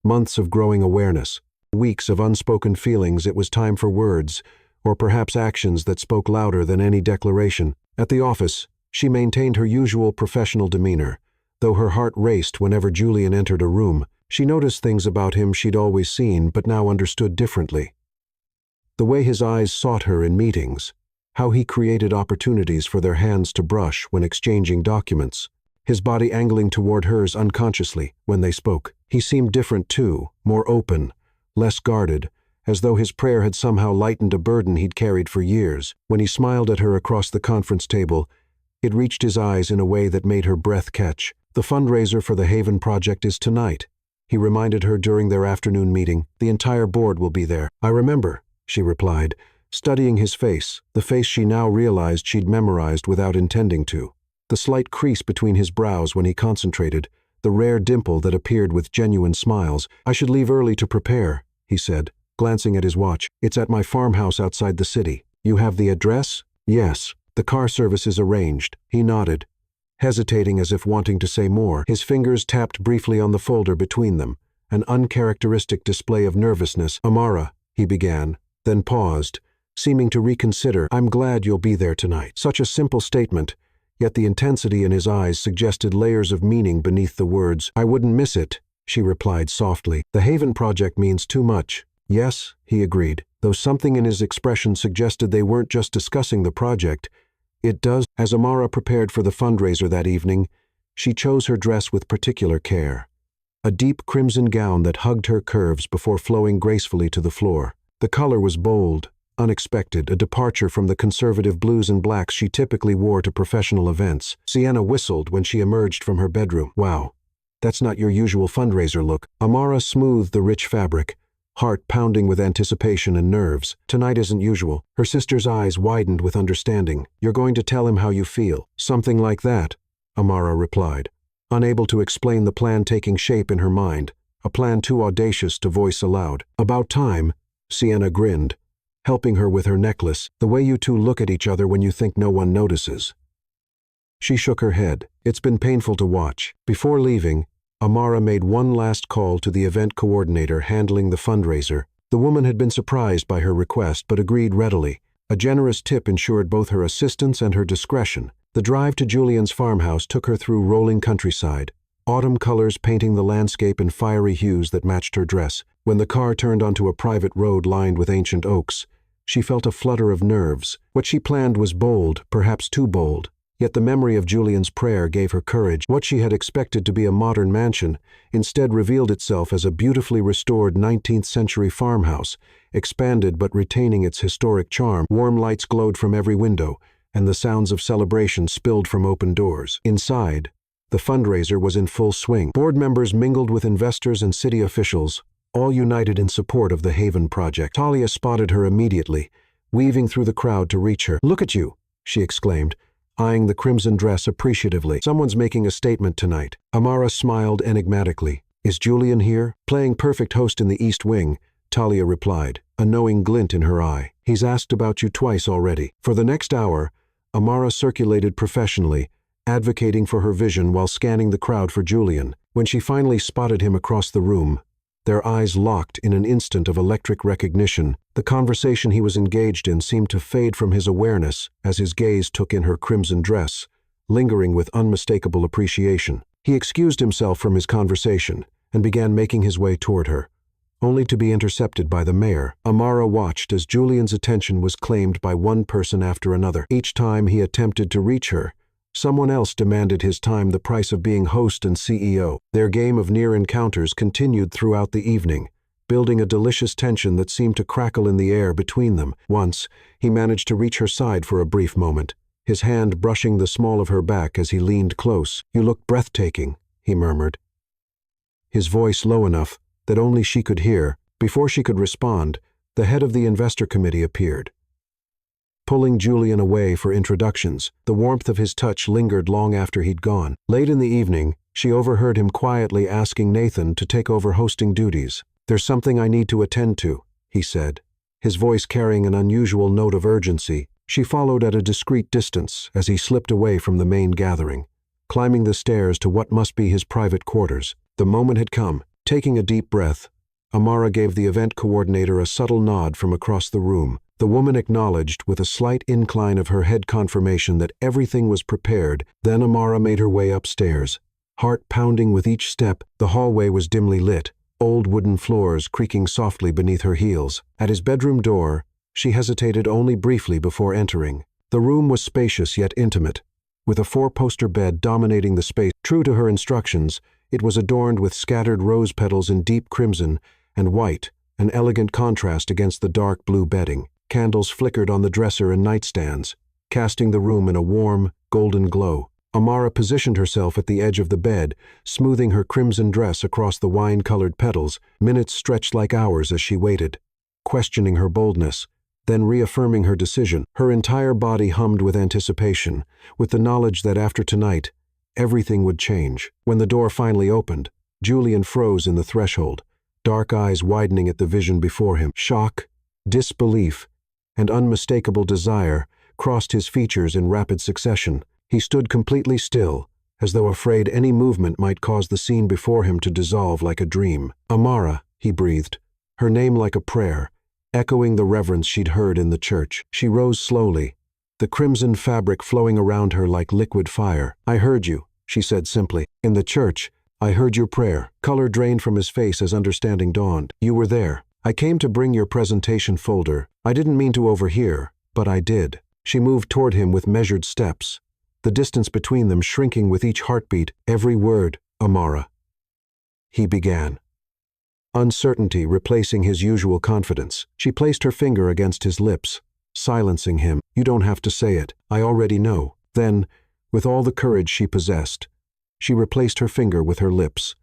months of growing awareness, weeks of unspoken feelings. It was time for words, or perhaps actions that spoke louder than any declaration. At the office, she maintained her usual professional demeanor, though her heart raced whenever Julian entered a room. She noticed things about him she'd always seen but now understood differently. The way his eyes sought her in meetings, how he created opportunities for their hands to brush when exchanging documents, his body angling toward hers unconsciously when they spoke. He seemed different too, more open, less guarded, as though his prayer had somehow lightened a burden he'd carried for years. When he smiled at her across the conference table, it reached his eyes in a way that made her breath catch. "The fundraiser for the Haven Project is tonight," he reminded her during their afternoon meeting. "The entire board will be there." "I remember," she replied, studying his face, the face she now realized she'd memorized without intending to. The slight crease between his brows when he concentrated, the rare dimple that appeared with genuine smiles. "I should leave early to prepare," he said, glancing at his watch. "It's at my farmhouse outside the city." "You have the address?" "Yes. The car service is arranged." He nodded, hesitating as if wanting to say more. His fingers tapped briefly on the folder between them, an uncharacteristic display of nervousness. "Amara," he began, then paused, seeming to reconsider. "I'm glad you'll be there tonight." Such a simple statement, yet the intensity in his eyes suggested layers of meaning beneath the words. "I wouldn't miss it," she replied softly. "The Haven Project means too much." "Yes," he agreed, though something in his expression suggested they weren't just discussing the project. "It does." As Amara prepared for the fundraiser that evening, she chose her dress with particular care. A deep crimson gown that hugged her curves before flowing gracefully to the floor. The color was bold, unexpected, a departure from the conservative blues and blacks she typically wore to professional events. Sienna whistled when she emerged from her bedroom. "Wow, that's not your usual fundraiser look." Amara smoothed the rich fabric, heart pounding with anticipation and nerves. "Tonight isn't usual." Her sister's eyes widened with understanding. "You're going to tell him how you feel." "Something like that," Amara replied, unable to explain the plan taking shape in her mind, a plan too audacious to voice aloud. "About time," Sienna grinned, helping her with her necklace. "The way you two look at each other when you think no one notices." She shook her head. "It's been painful to watch." Before leaving, Amara made one last call to the event coordinator handling the fundraiser. The woman had been surprised by her request but agreed readily. A generous tip ensured both her assistance and her discretion. The drive to Julian's farmhouse took her through rolling countryside, autumn colors painting the landscape in fiery hues that matched her dress. When the car turned onto a private road lined with ancient oaks, she felt a flutter of nerves. What she planned was bold, perhaps too bold. Yet the memory of Julian's prayer gave her courage. What she had expected to be a modern mansion instead revealed itself as a beautifully restored 19th-century farmhouse, expanded but retaining its historic charm. Warm lights glowed from every window, and the sounds of celebration spilled from open doors. Inside, the fundraiser was in full swing. Board members mingled with investors and city officials, all united in support of the Haven project. Talia spotted her immediately, weaving through the crowd to reach her. "Look at you," she exclaimed, eyeing the crimson dress appreciatively. "Someone's making a statement tonight." Amara smiled enigmatically. "Is Julian here?" Playing perfect host in the East Wing, Talia replied, a knowing glint in her eye. "He's asked about you twice already." For the next hour, Amara circulated professionally, advocating for her vision while scanning the crowd for Julian. When she finally spotted him across the room, their eyes locked in an instant of electric recognition. The conversation he was engaged in seemed to fade from his awareness as his gaze took in her crimson dress, lingering with unmistakable appreciation. He excused himself from his conversation and began making his way toward her, only to be intercepted by the mayor. Amara watched as Julian's attention was claimed by one person after another. Each time he attempted to reach her, someone else demanded his time, the price of being host and CEO. Their game of near encounters continued throughout the evening, building a delicious tension that seemed to crackle in the air between them. Once, he managed to reach her side for a brief moment, his hand brushing the small of her back as he leaned close. "You look breathtaking," he murmured, his voice low enough that only she could hear. Before she could respond, the head of the investor committee appeared, pulling Julian away for introductions. The warmth of his touch lingered long after he'd gone. Late in the evening, she overheard him quietly asking Nathan to take over hosting duties. "There's something I need to attend to," he said, his voice carrying an unusual note of urgency. She followed at a discreet distance as he slipped away from the main gathering, climbing the stairs to what must be his private quarters. The moment had come. Taking a deep breath, Amara gave the event coordinator a subtle nod from across the room. The woman acknowledged with a slight incline of her head, confirmation that everything was prepared. Then Amara made her way upstairs, heart pounding with each step. The hallway was dimly lit, old wooden floors creaking softly beneath her heels. At his bedroom door, she hesitated only briefly before entering. The room was spacious yet intimate, with a four-poster bed dominating the space. True to her instructions, it was adorned with scattered rose petals in deep crimson and white, an elegant contrast against the dark blue bedding. Candles flickered on the dresser and nightstands, casting the room in a warm, golden glow. Amara positioned herself at the edge of the bed, smoothing her crimson dress across the wine-colored petals. Minutes stretched like hours as she waited, questioning her boldness, then reaffirming her decision. Her entire body hummed with anticipation, with the knowledge that after tonight, everything would change. When the door finally opened, Julian froze in the threshold, dark eyes widening at the vision before him. Shock, disbelief, and unmistakable desire crossed his features in rapid succession. He stood completely still, as though afraid any movement might cause the scene before him to dissolve like a dream. "Amara," he breathed, her name like a prayer, echoing the reverence she'd heard in the church. She rose slowly, the crimson fabric flowing around her like liquid fire. "I heard you," she said simply. "In the church, I heard your prayer." Color drained from his face as understanding dawned. "You were there. I came to bring your presentation folder. I didn't mean to overhear, but I did." She moved toward him with measured steps, the distance between them shrinking with each heartbeat. "Every word, Amara," he began, uncertainty replacing his usual confidence. She placed her finger against his lips, silencing him. "You don't have to say it. I already know." Then, with all the courage she possessed, she replaced her finger with her lips,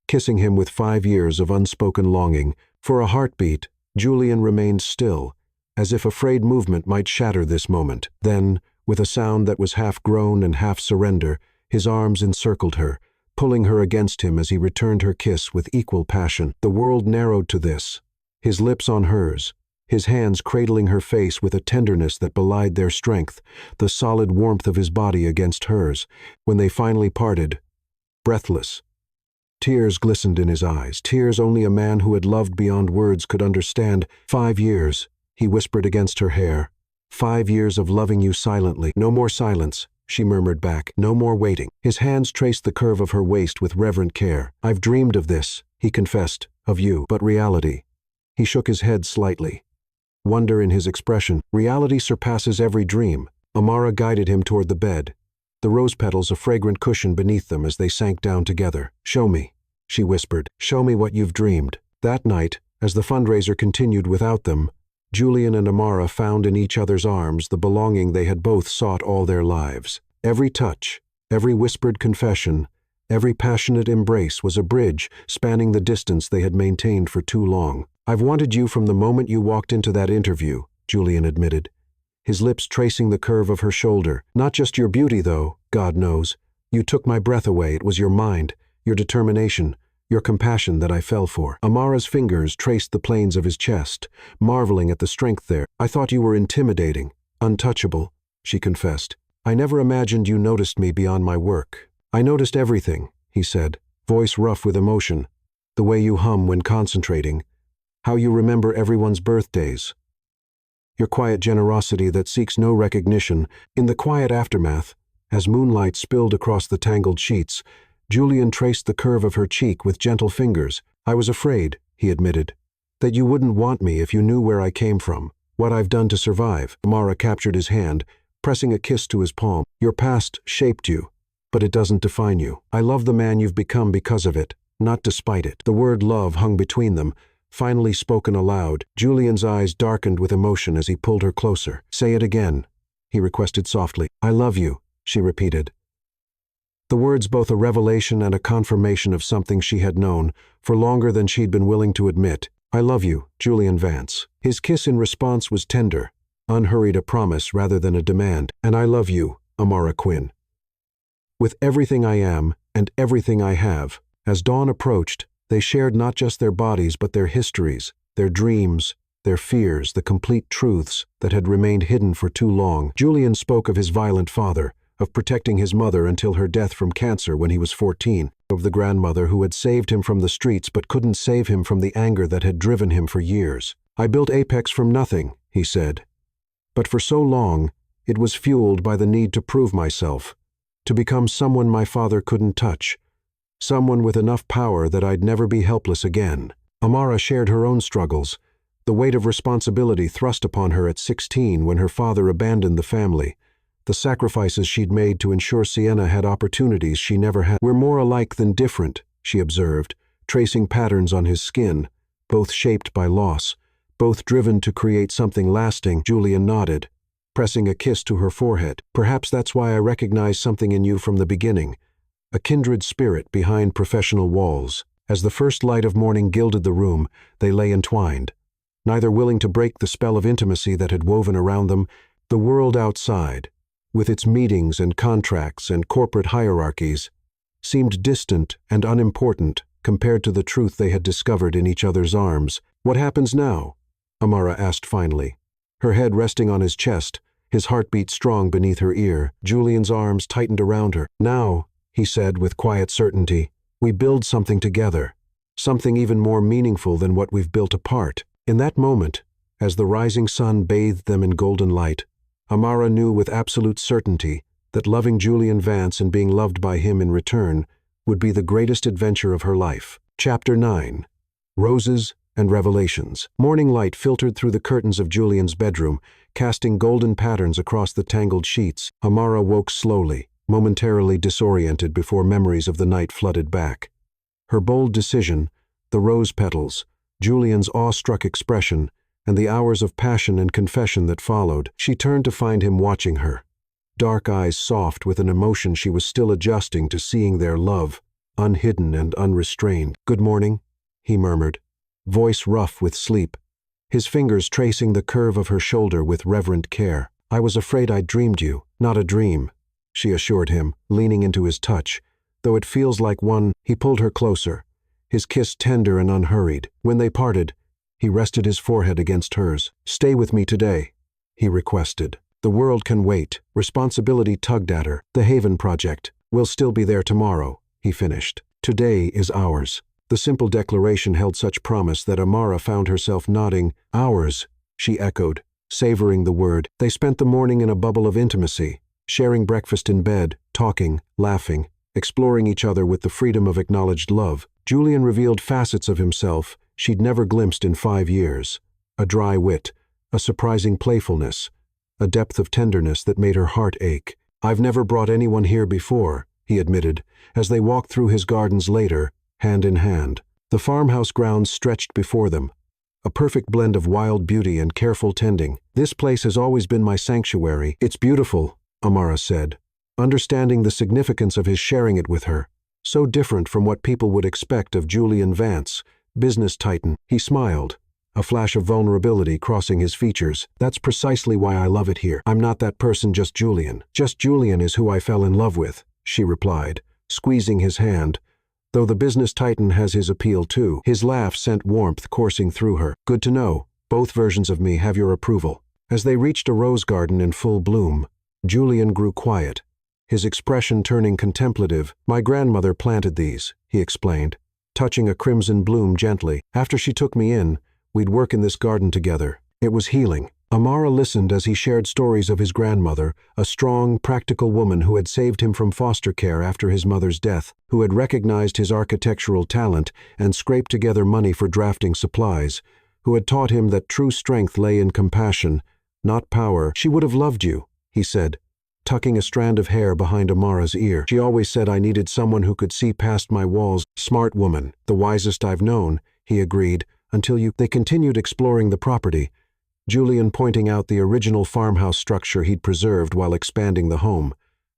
kissing him with 5 years of unspoken longing. For a heartbeat, Julian remained still, as if afraid movement might shatter this moment. Then, with a sound that was half groan and half surrender, his arms encircled her, pulling her against him as he returned her kiss with equal passion. The world narrowed to this, his lips on hers, his hands cradling her face with a tenderness that belied their strength, the solid warmth of his body against hers. When they finally parted, breathless, tears glistened in his eyes, tears only a man who had loved beyond words could understand. 5 years, he whispered against her hair. 5 years of loving you silently. No more silence, she murmured back. No more waiting. His hands traced the curve of her waist with reverent care. I've dreamed of this, he confessed, of you, but reality. He shook his head slightly. Wonder in his expression. Reality surpasses every dream. Amara guided him toward the bed, the rose petals a fragrant cushion beneath them as they sank down together. Show me, she whispered. Show me what you've dreamed. That night, as the fundraiser continued without them, Julian and Amara found in each other's arms the belonging they had both sought all their lives. Every touch, every whispered confession, every passionate embrace was a bridge spanning the distance they had maintained for too long. I've wanted you from the moment you walked into that interview, Julian admitted, his lips tracing the curve of her shoulder. Not just your beauty, though, God knows. You took my breath away. It was your mind, your determination, your compassion that I fell for. Amara's fingers traced the planes of his chest, marveling at the strength there. I thought you were intimidating, untouchable, she confessed. I never imagined you noticed me beyond my work. I noticed everything, he said, voice rough with emotion. The way you hum when concentrating, how you remember everyone's birthdays. Your quiet generosity that seeks no recognition. In the quiet aftermath, as moonlight spilled across the tangled sheets, Julian traced the curve of her cheek with gentle fingers. I was afraid, he admitted, that you wouldn't want me if you knew where I came from, what I've done to survive. Amara captured his hand, pressing a kiss to his palm. Your past shaped you, but it doesn't define you. I love the man you've become because of it, not despite it. The word love hung between them, finally spoken aloud. Julian's eyes darkened with emotion as he pulled her closer. Say it again, he requested softly. I love you, she repeated. The words both a revelation and a confirmation of something she had known for longer than she'd been willing to admit. I love you, Julian Vance. His kiss in response was tender, unhurried, a promise rather than a demand. And I love you, Amara Quinn. With everything I am and everything I have. As dawn approached, they shared not just their bodies but their histories, their dreams, their fears, the complete truths that had remained hidden for too long. Julian spoke of his violent father, of protecting his mother until her death from cancer when he was 14, of the grandmother who had saved him from the streets but couldn't save him from the anger that had driven him for years. I built Apex from nothing, he said. But for so long, it was fueled by the need to prove myself, to become someone my father couldn't touch, someone with enough power that I'd never be helpless again. Amara shared her own struggles, the weight of responsibility thrust upon her at 16 when her father abandoned the family, the sacrifices she'd made to ensure Sienna had opportunities she never had. We're more alike than different, she observed, tracing patterns on his skin, both shaped by loss, both driven to create something lasting. Julian nodded, pressing a kiss to her forehead. Perhaps that's why I recognized something in you from the beginning, a kindred spirit behind professional walls. As the first light of morning gilded the room, they lay entwined, neither willing to break the spell of intimacy that had woven around them. The world outside, with its meetings and contracts and corporate hierarchies, seemed distant and unimportant compared to the truth they had discovered in each other's arms. What happens now? Amara asked finally, her head resting on his chest, his heartbeat strong beneath her ear. Julian's arms tightened around her. Now, he said with quiet certainty, we build something together, something even more meaningful than what we've built apart. In that moment, as the rising sun bathed them in golden light, Amara knew with absolute certainty that loving Julian Vance and being loved by him in return would be the greatest adventure of her life. Chapter 9. Roses and Revelations. Morning light filtered through the curtains of Julian's bedroom, casting golden patterns across the tangled sheets. Amara woke slowly, momentarily disoriented before memories of the night flooded back. Her bold decision, the rose petals, Julian's awestruck expression, and the hours of passion and confession that followed. She turned to find him watching her, dark eyes soft with an emotion she was still adjusting to seeing their love, unhidden and unrestrained. Good morning, he murmured, voice rough with sleep, his fingers tracing the curve of her shoulder with reverent care. I was afraid I'd dreamed you, not a dream, she assured him, leaning into his touch. Though it feels like one. He pulled her closer, his kiss tender and unhurried. When they parted, he rested his forehead against hers. Stay with me today, he requested. The world can wait. Responsibility tugged at her. The Haven Project. We'll still be there tomorrow, he finished. Today is ours. The simple declaration held such promise that Amara found herself nodding. Ours, she echoed, savoring the word. They spent the morning in a bubble of intimacy, sharing breakfast in bed, talking, laughing, exploring each other with the freedom of acknowledged love. Julian revealed facets of himself she'd never glimpsed in 5 years. A dry wit, a surprising playfulness, a depth of tenderness that made her heart ache. "I've never brought anyone here before," he admitted, as they walked through his gardens later, hand in hand. The farmhouse grounds stretched before them, a perfect blend of wild beauty and careful tending. "This place has always been my sanctuary." "It's beautiful," Amara said, understanding the significance of his sharing it with her. So different from what people would expect of Julian Vance, business titan. He smiled, a flash of vulnerability crossing his features. "That's precisely why I love it here. I'm not that person, just Julian. Just Julian is who I fell in love with," she replied, squeezing his hand, though the business titan has his appeal too. His laugh sent warmth coursing through her. "Good to know. Both versions of me have your approval." As they reached a rose garden in full bloom, Julian grew quiet, his expression turning contemplative. "My grandmother planted these," he explained, touching a crimson bloom gently. "After she took me in, we'd work in this garden together. It was healing." Amara listened as he shared stories of his grandmother, a strong, practical woman who had saved him from foster care after his mother's death, who had recognized his architectural talent and scraped together money for drafting supplies, who had taught him that true strength lay in compassion, not power. "She would have loved you," he said, tucking a strand of hair behind Amara's ear. "She always said I needed someone who could see past my walls." "Smart woman, the wisest I've known," he agreed, "until you—" They continued exploring the property, Julian pointing out the original farmhouse structure he'd preserved while expanding the home,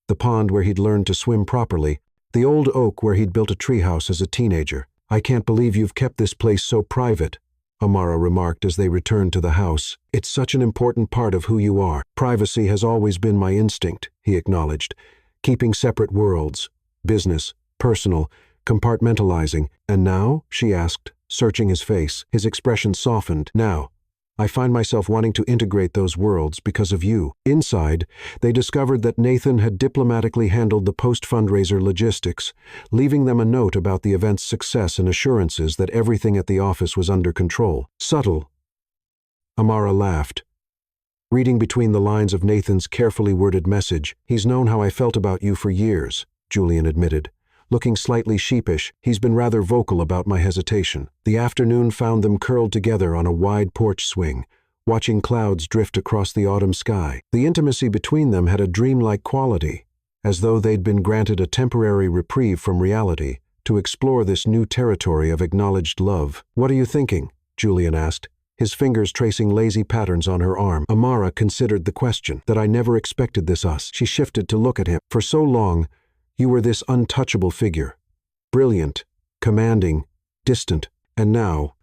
the pond where he'd learned to swim properly, the old oak where he'd built a treehouse as a teenager. "I can't believe you've kept this place so private," Amara remarked as they returned to the house. "It's such an important part of who you are." "Privacy has always been my instinct," he acknowledged, keeping separate worlds, business, personal, compartmentalizing. "And now?" she asked, searching his face. His expression softened. "Now, I find myself wanting to integrate those worlds because of you." Inside, they discovered that Nathan had diplomatically handled the post-fundraiser logistics, leaving them a note about the event's success and assurances that everything at the office was under control. "Subtle," Amara laughed, reading between the lines of Nathan's carefully worded message. "He's known how I felt about you for years," Julian admitted, looking slightly sheepish. "He's been rather vocal about my hesitation." The afternoon found them curled together on a wide porch swing, watching clouds drift across the autumn sky. The intimacy between them had a dreamlike quality, as though they'd been granted a temporary reprieve from reality to explore this new territory of acknowledged love. "What are you thinking?" Julian asked, his fingers tracing lazy patterns on her arm. Amara considered the question. "That I never expected this us." She shifted to look at him. "For so long, you were this untouchable figure. Brilliant, commanding, distant. And now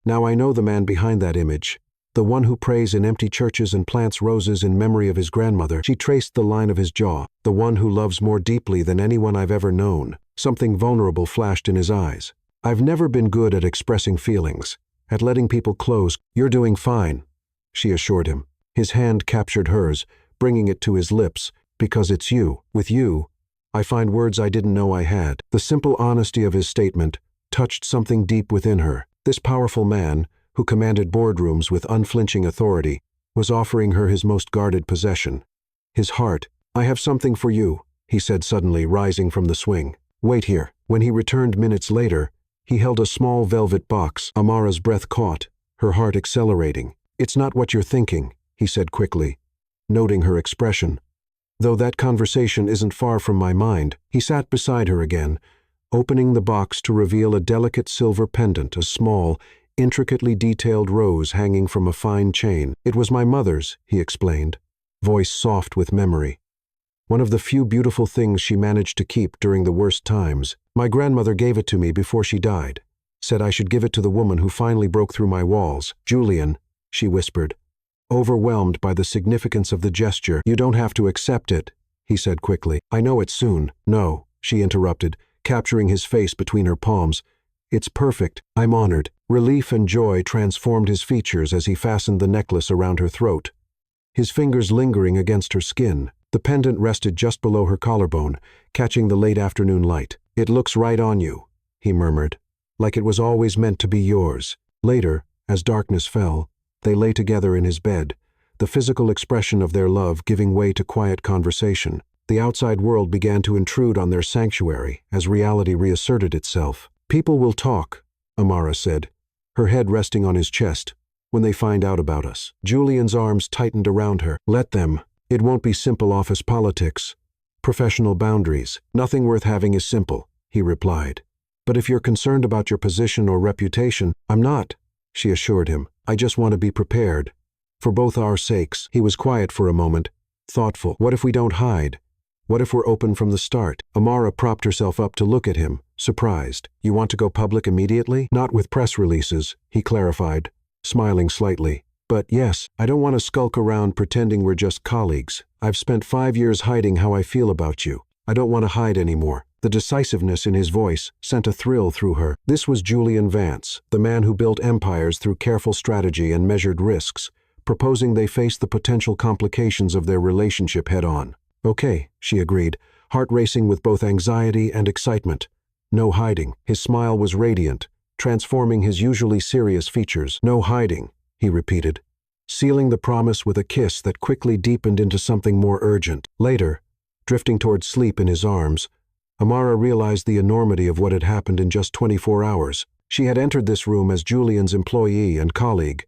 I know the man behind that image. The one who prays in empty churches and plants roses in memory of his grandmother." She traced the line of his jaw. "The one who loves more deeply than anyone I've ever known." Something vulnerable flashed in his eyes. "I've never been good at expressing feelings, at letting people close." "You're doing fine," she assured him. His hand captured hers, bringing it to his lips. "Because it's you. With you, I find words I didn't know I had." The simple honesty of his statement touched something deep within her. This powerful man, who commanded boardrooms with unflinching authority, was offering her his most guarded possession. His heart. "I have something for you," he said suddenly, rising from the swing. "Wait here." When he returned minutes later, he held a small velvet box. Amara's breath caught, her heart accelerating. "It's not what you're thinking," he said quickly, noting her expression. "Though that conversation isn't far from my mind." He sat beside her again, opening the box to reveal a delicate silver pendant, a small, intricately detailed rose hanging from a fine chain. "It was my mother's," he explained, voice soft with memory. "One of the few beautiful things she managed to keep during the worst times. My grandmother gave it to me before she died, said I should give it to the woman who finally broke through my walls." "Julian," she whispered, overwhelmed by the significance of the gesture. "You don't have to accept it," he said quickly. "I know it soon." "No," she interrupted, capturing his face between her palms. "It's perfect. I'm honored." Relief and joy transformed his features as he fastened the necklace around her throat, his fingers lingering against her skin. The pendant rested just below her collarbone, catching the late afternoon light. "It looks right on you," he murmured, "like it was always meant to be yours." Later, as darkness fell, they lay together in his bed, the physical expression of their love giving way to quiet conversation. The outside world began to intrude on their sanctuary as reality reasserted itself. "People will talk," Amara said, her head resting on his chest, "when they find out about us." Julian's arms tightened around her. "Let them. It won't be simple office politics. Professional boundaries. Nothing worth having is simple," he replied. "But if you're concerned about your position or reputation—" "I'm not," she assured him. "I just want to be prepared. For both our sakes." He was quiet for a moment, thoughtful. "What if we don't hide? What if we're open from the start?" Amara propped herself up to look at him, surprised. "You want to go public immediately?" "Not with press releases," he clarified, smiling slightly. "But yes, I don't want to skulk around pretending we're just colleagues. I've spent 5 years hiding how I feel about you. I don't want to hide anymore." The decisiveness in his voice sent a thrill through her. This was Julian Vance, the man who built empires through careful strategy and measured risks, proposing they face the potential complications of their relationship head-on. "Okay," she agreed, heart racing with both anxiety and excitement. "No hiding." His smile was radiant, transforming his usually serious features. "No hiding," he repeated, sealing the promise with a kiss that quickly deepened into something more urgent. Later, drifting toward sleep in his arms, Amara realized the enormity of what had happened in just 24 hours. She had entered this room as Julian's employee and colleague.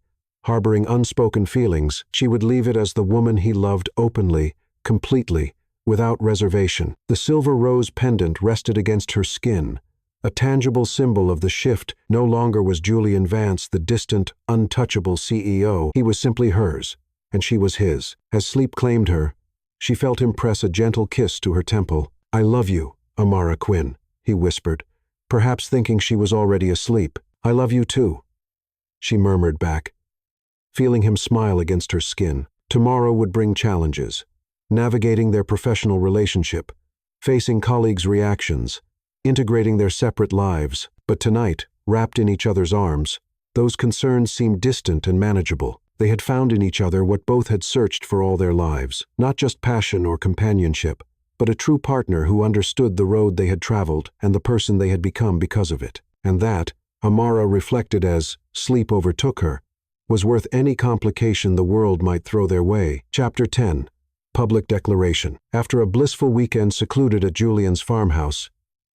Harboring unspoken feelings, she would leave it as the woman he loved openly, completely, without reservation. The silver rose pendant rested against her skin, a tangible symbol of the shift. No longer was Julian Vance the distant, untouchable CEO. He was simply hers, and she was his. As sleep claimed her, she felt him press a gentle kiss to her temple. "I love you, Amara Quinn," he whispered, perhaps thinking she was already asleep. "I love you too," she murmured back, feeling him smile against her skin. Tomorrow would bring challenges. Navigating their professional relationship, facing colleagues' reactions, integrating their separate lives. But tonight, wrapped in each other's arms, those concerns seemed distant and manageable. They had found in each other what both had searched for all their lives, not just passion or companionship, but a true partner who understood the road they had traveled and the person they had become because of it. And that, Amara reflected as sleep overtook her, was worth any complication the world might throw their way. Chapter 10. Public Declaration. After a blissful weekend secluded at Julian's farmhouse,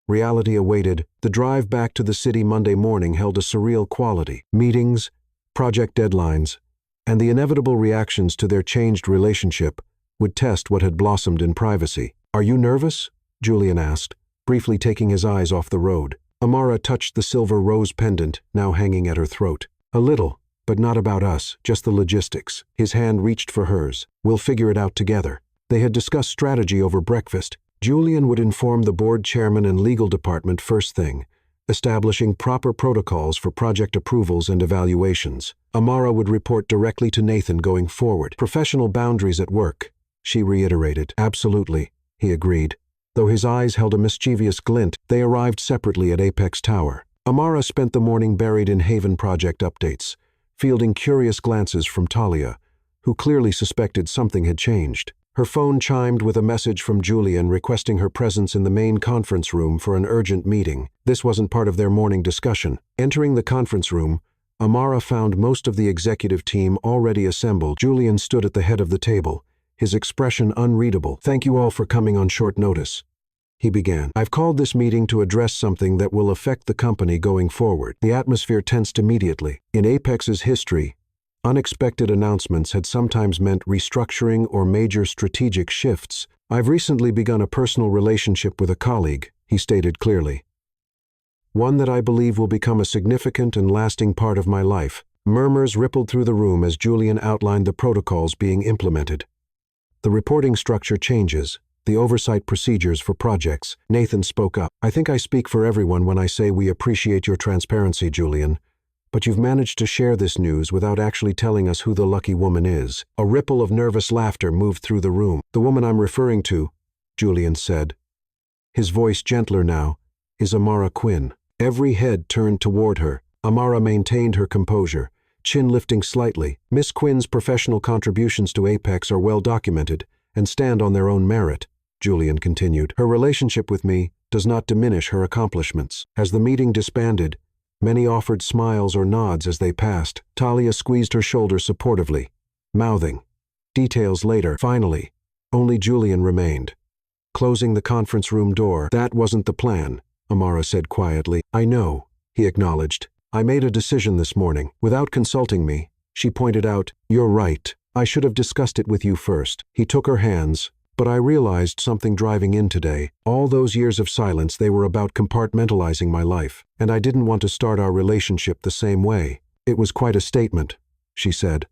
reality awaited. The drive back to the city Monday morning held a surreal quality. Meetings, project deadlines, and the inevitable reactions to their changed relationship would test what had blossomed in privacy. "Are you nervous?" Julian asked, briefly taking his eyes off the road. Amara touched the silver rose pendant now hanging at her throat. "A little. But not about us, just the logistics." His hand reached for hers. "We'll figure it out together." They had discussed strategy over breakfast. Julian would inform the board chairman and legal department first thing, establishing proper protocols for project approvals and evaluations. Amara would report directly to Nathan going forward. "Professional boundaries at work," she reiterated. "Absolutely," he agreed. Though his eyes held a mischievous glint, they arrived separately at Apex Tower. Amara spent the morning buried in Haven project updates, fielding curious glances from Talia, who clearly suspected something had changed. Her phone chimed with a message from Julian requesting her presence in the main conference room for an urgent meeting. This wasn't part of their morning discussion. Entering the conference room, Amara found most of the executive team already assembled. Julian stood at the head of the table, his expression unreadable. "Thank you all for coming on short notice," he began. "I've called this meeting to address something that will affect the company going forward." The atmosphere tensed immediately. In Apex's history, unexpected announcements had sometimes meant restructuring or major strategic shifts. "I've recently begun a personal relationship with a colleague," he stated clearly. "One that I believe will become a significant and lasting part of my life." Murmurs rippled through the room as Julian outlined the protocols being implemented. "The reporting structure changes, the oversight procedures for projects." Nathan spoke up. "I think I speak for everyone when I say we appreciate your transparency, Julian. But you've managed to share this news without actually telling us who the lucky woman is." A ripple of nervous laughter moved through the room. "The woman I'm referring to," Julian said, his voice gentler now, "is Amara Quinn." Every head turned toward her. Amara maintained her composure, chin lifting slightly. "Miss Quinn's professional contributions to Apex are well documented and stand on their own merit," Julian continued. "Her relationship with me does not diminish her accomplishments." As the meeting disbanded, many offered smiles or nods as they passed. Talia squeezed her shoulder supportively, mouthing, Details later. Finally, only Julian remained. Closing the conference room door. That wasn't the plan, Amara said quietly. I know, he acknowledged. I made a decision this morning. Without consulting me, she pointed out, you're right. I should have discussed it with you first. He took her hands, but I realized something driving in today. All those years of silence, they were about compartmentalizing my life, and I didn't want to start our relationship the same way. It was quite a statement, she said,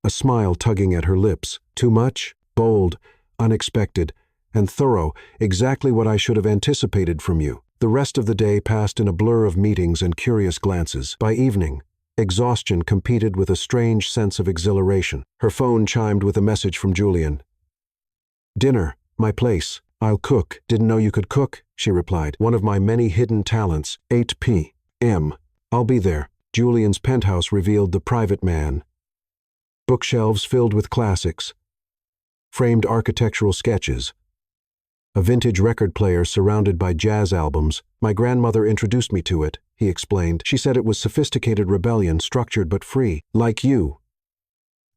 a smile tugging at her lips. Too much, bold, unexpected, and thorough, exactly what I should have anticipated from you. The rest of the day passed in a blur of meetings and curious glances. By evening, exhaustion competed with a strange sense of exhilaration. Her phone chimed with a message from Julian. Dinner, my place. I'll cook. Didn't know you could cook, she replied. One of my many hidden talents. 8 p.m. I'll be there. Julian's penthouse revealed the private man. Bookshelves filled with classics. Framed architectural sketches. A vintage record player surrounded by jazz albums. My grandmother introduced me to it, he explained. She said it was sophisticated rebellion, structured but free. Like you.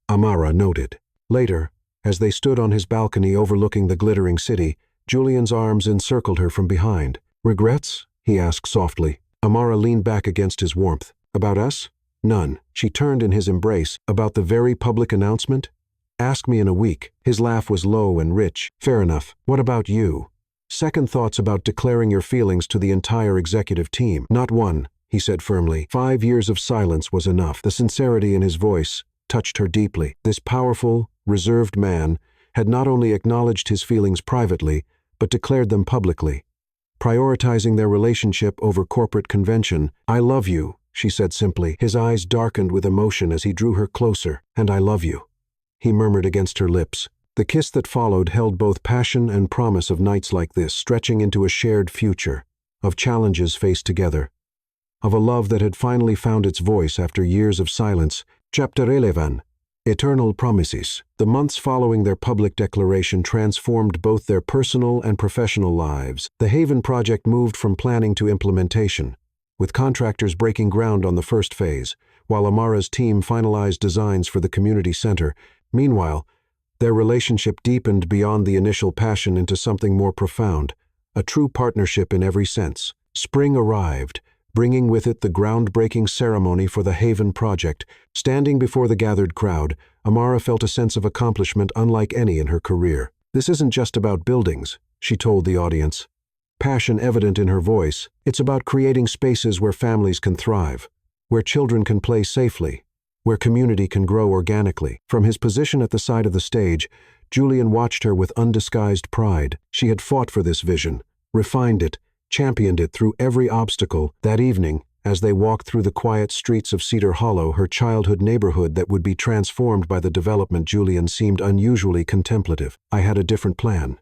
Amara noted. Later, as they stood on his balcony overlooking the glittering city, Julian's arms encircled her from behind. Regrets? He asked softly. Amara leaned back against his warmth. About us? None. She turned in his embrace. About the very public announcement? Ask me in a week. His laugh was low and rich. Fair enough. What about you? Second thoughts about declaring your feelings to the entire executive team. Not one, he said firmly. 5 years of silence was enough. The sincerity in his voice touched her deeply. This powerful, reserved man had not only acknowledged his feelings privately, but declared them publicly, prioritizing their relationship over corporate convention. I love you, she said simply. His eyes darkened with emotion as he drew her closer. And I love you, he murmured against her lips. The kiss that followed held both passion and promise of nights like this, stretching into a shared future, of challenges faced together, of a love that had finally found its voice after years of silence. Chapter 11. Eternal Promises. The months following their public declaration transformed both their personal and professional lives. The Haven project moved from planning to implementation, with contractors breaking ground on the first phase, while Amara's team finalized designs for the community center. Meanwhile, their relationship deepened beyond the initial passion into something more profound, a true partnership in every sense. Spring arrived, bringing with it the groundbreaking ceremony for the Haven project. Standing before the gathered crowd, Amara felt a sense of accomplishment unlike any in her career. This isn't just about buildings, she told the audience, passion evident in her voice. It's about creating spaces where families can thrive, where children can play safely, where community can grow organically. From his position at the side of the stage, Julian watched her with undisguised pride. She had fought for this vision, refined it, championed it through every obstacle. That evening, as they walked through the quiet streets of Cedar Hollow, her childhood neighborhood that would be transformed by the development, Julian seemed unusually contemplative. I had a different plan.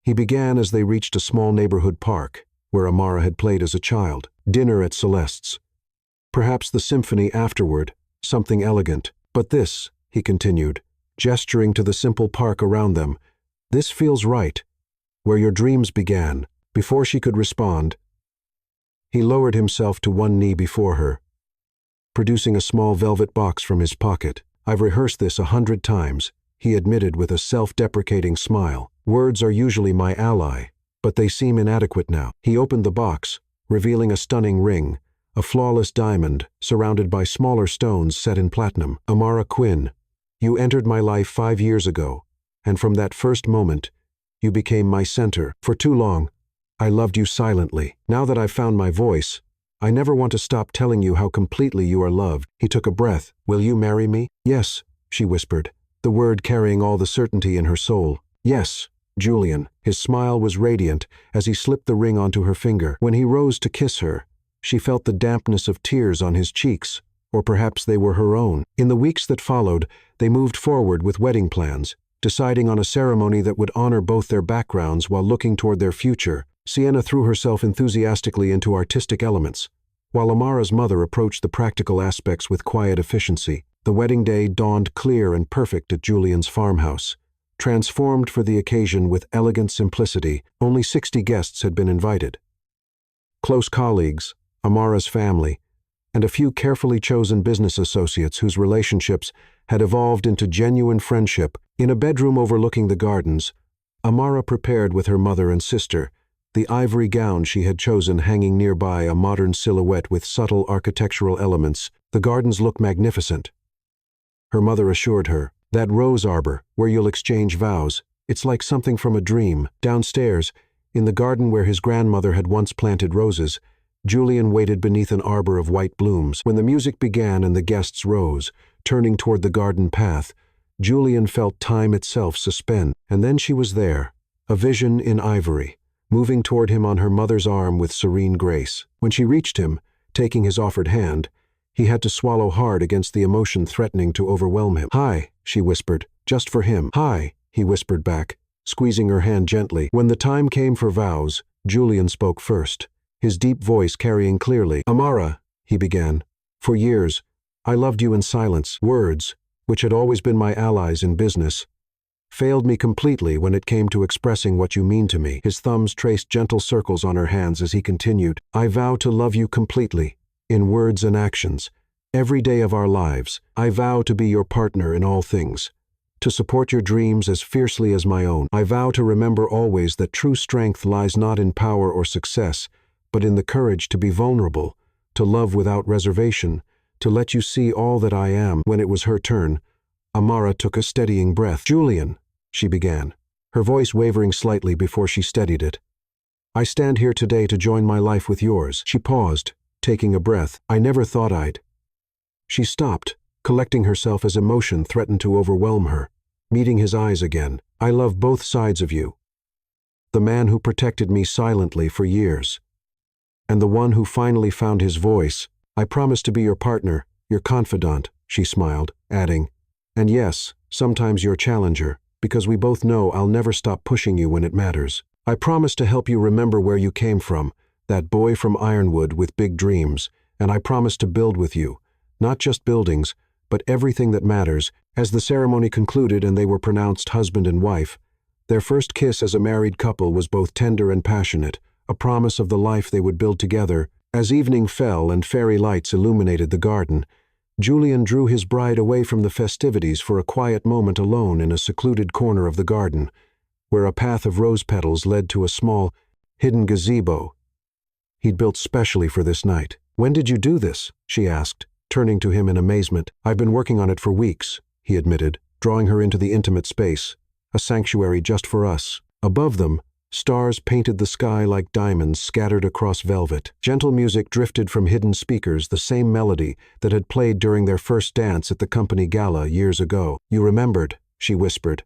He began as they reached a small neighborhood park, where Amara had played as a child. Dinner at Celeste's. Perhaps the symphony afterward, something elegant. But this, he continued, gesturing to the simple park around them, this feels right, where your dreams began. Before she could respond, he lowered himself to one knee before her, producing a small velvet box from his pocket. I've rehearsed this 100 times, he admitted with a self-deprecating smile. Words are usually my ally, but they seem inadequate now. He opened the box, revealing a stunning ring, a flawless diamond surrounded by smaller stones set in platinum. Amara Quinn, you entered my life 5 years ago, and from that first moment, you became my center. For too long, I loved you silently. Now that I've found my voice, I never want to stop telling you how completely you are loved. He took a breath. Will you marry me? Yes, she whispered, the word carrying all the certainty in her soul. Yes, Julian. His smile was radiant as he slipped the ring onto her finger. When he rose to kiss her, she felt the dampness of tears on his cheeks, or perhaps they were her own. In the weeks that followed, they moved forward with wedding plans, deciding on a ceremony that would honor both their backgrounds while looking toward their future. Sienna threw herself enthusiastically into artistic elements, while Amara's mother approached the practical aspects with quiet efficiency. The wedding day dawned clear and perfect at Julian's farmhouse. Transformed for the occasion with elegant simplicity, only 60 guests had been invited. Close colleagues, Amara's family, and a few carefully chosen business associates whose relationships had evolved into genuine friendship. In a bedroom overlooking the gardens, Amara prepared with her mother and sister, the ivory gown she had chosen hanging nearby a modern silhouette with subtle architectural elements. The gardens look magnificent. Her mother assured her, that rose arbor, where you'll exchange vows, it's like something from a dream. Downstairs, in the garden where his grandmother had once planted roses, Julian waited beneath an arbor of white blooms. When the music began and the guests rose, turning toward the garden path, Julian felt time itself suspend. And then she was there, a vision in ivory, moving toward him on her mother's arm with serene grace. When she reached him, taking his offered hand, he had to swallow hard against the emotion threatening to overwhelm him. "Hi," she whispered, "just for him." "Hi," he whispered back, squeezing her hand gently. When the time came for vows, Julian spoke first, his deep voice carrying clearly. "Amara," he began, "for years, I loved you in silence. Words, which had always been my allies in business, failed me completely when it came to expressing what you mean to me." His thumbs traced gentle circles on her hands as he continued. "I vow to love you completely, in words and actions, every day of our lives. I vow to be your partner in all things, to support your dreams as fiercely as my own. I vow to remember always that true strength lies not in power or success, but in the courage to be vulnerable, to love without reservation, to let you see all that I am." When it was her turn, Amara took a steadying breath. "Julian," she began, her voice wavering slightly before she steadied it, "I stand here today to join my life with yours." She paused, taking a breath. "I never thought I'd—" She stopped, collecting herself as emotion threatened to overwhelm her, meeting his eyes again. "I love both sides of you. The man who protected me silently for years, and the one who finally found his voice. I promise to be your partner, your confidant," she smiled, adding, "and yes, sometimes your challenger, because we both know I'll never stop pushing you when it matters. I promise to help you remember where you came from, that boy from Ironwood with big dreams, and I promise to build with you, not just buildings, but everything that matters." As the ceremony concluded and they were pronounced husband and wife, their first kiss as a married couple was both tender and passionate, a promise of the life they would build together. As evening fell and fairy lights illuminated the garden, Julian drew his bride away from the festivities for a quiet moment alone in a secluded corner of the garden, where a path of rose petals led to a small, hidden gazebo he'd built specially for this night. "When did you do this?" she asked, turning to him in amazement. "I've been working on it for weeks," he admitted, drawing her into the intimate space, a sanctuary just for us. Above them, stars painted the sky like diamonds scattered across velvet. Gentle music drifted from hidden speakers, the same melody that had played during their first dance at the company gala years ago. "You remembered," she whispered,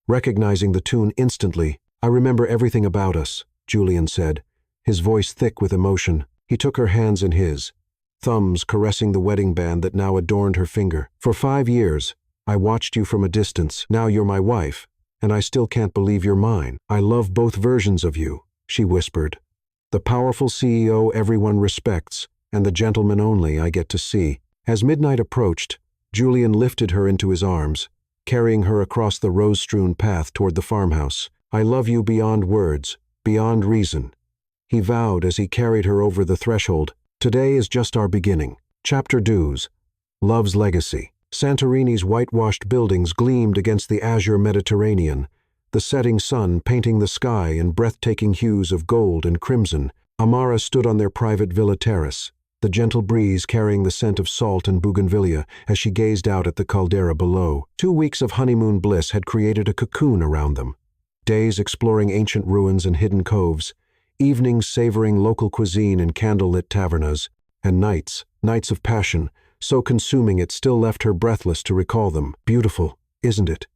recognizing the tune instantly. "I remember everything about us," Julian said, his voice thick with emotion. He took her hands in his, thumbs caressing the wedding band that now adorned her finger. "For 5 years, I watched you from a distance. Now you're my wife, and I still can't believe you're mine. I love both versions of you," she whispered. "The powerful CEO everyone respects, and the gentleman only I get to see." As midnight approached, Julian lifted her into his arms, carrying her across the rose-strewn path toward the farmhouse. "I love you beyond words, beyond reason," he vowed as he carried her over the threshold. "Today is just our beginning." Chapter 2: Love's Legacy. Santorini's whitewashed buildings gleamed against the azure Mediterranean, the setting sun painting the sky in breathtaking hues of gold and crimson. Amara stood on their private villa terrace, the gentle breeze carrying the scent of salt and bougainvillea as she gazed out at the caldera below. 2 weeks of honeymoon bliss had created a cocoon around them. Days exploring ancient ruins and hidden coves, evenings savoring local cuisine in candlelit tavernas, and nights of passion, so consuming it still left her breathless to recall them. "Beautiful, isn't it?"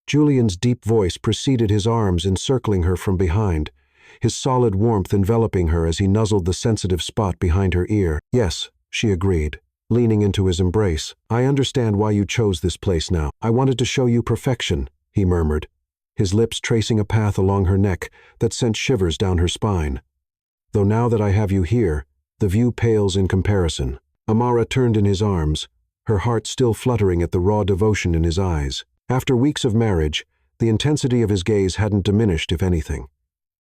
Julian's deep voice preceded his arms encircling her from behind, his solid warmth enveloping her as he nuzzled the sensitive spot behind her ear. "Yes," she agreed, leaning into his embrace. "I understand why you chose this place now. I wanted to show you perfection," he murmured, his lips tracing a path along her neck that sent shivers down her spine. "Though now that I have you here, the view pales in comparison." Amara turned in his arms, her heart still fluttering at the raw devotion in his eyes. After weeks of marriage, the intensity of his gaze hadn't diminished, if anything.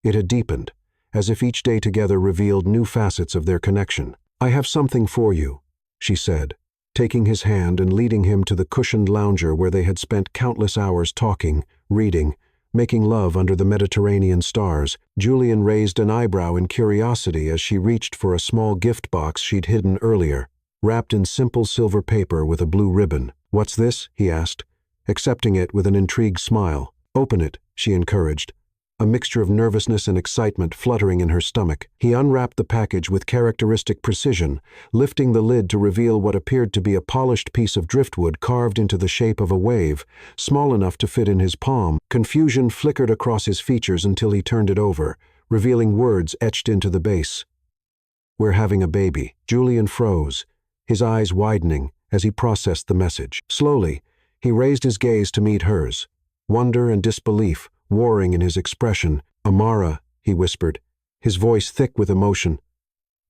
It had deepened, as if each day together revealed new facets of their connection. "I have something for you," she said, taking his hand and leading him to the cushioned lounger where they had spent countless hours talking, reading, making love under the Mediterranean stars. Julian raised an eyebrow in curiosity as she reached for a small gift box she'd hidden earlier, wrapped in simple silver paper with a blue ribbon. "What's this?" he asked, accepting it with an intrigued smile. "Open it," she encouraged, a mixture of nervousness and excitement fluttering in her stomach. He unwrapped the package with characteristic precision, lifting the lid to reveal what appeared to be a polished piece of driftwood carved into the shape of a wave, small enough to fit in his palm. Confusion flickered across his features until he turned it over, revealing words etched into the base. "We're having a baby." Julian froze, his eyes widening as he processed the message. Slowly, he raised his gaze to meet hers, wonder and disbelief warring in his expression. "Amara," he whispered, his voice thick with emotion.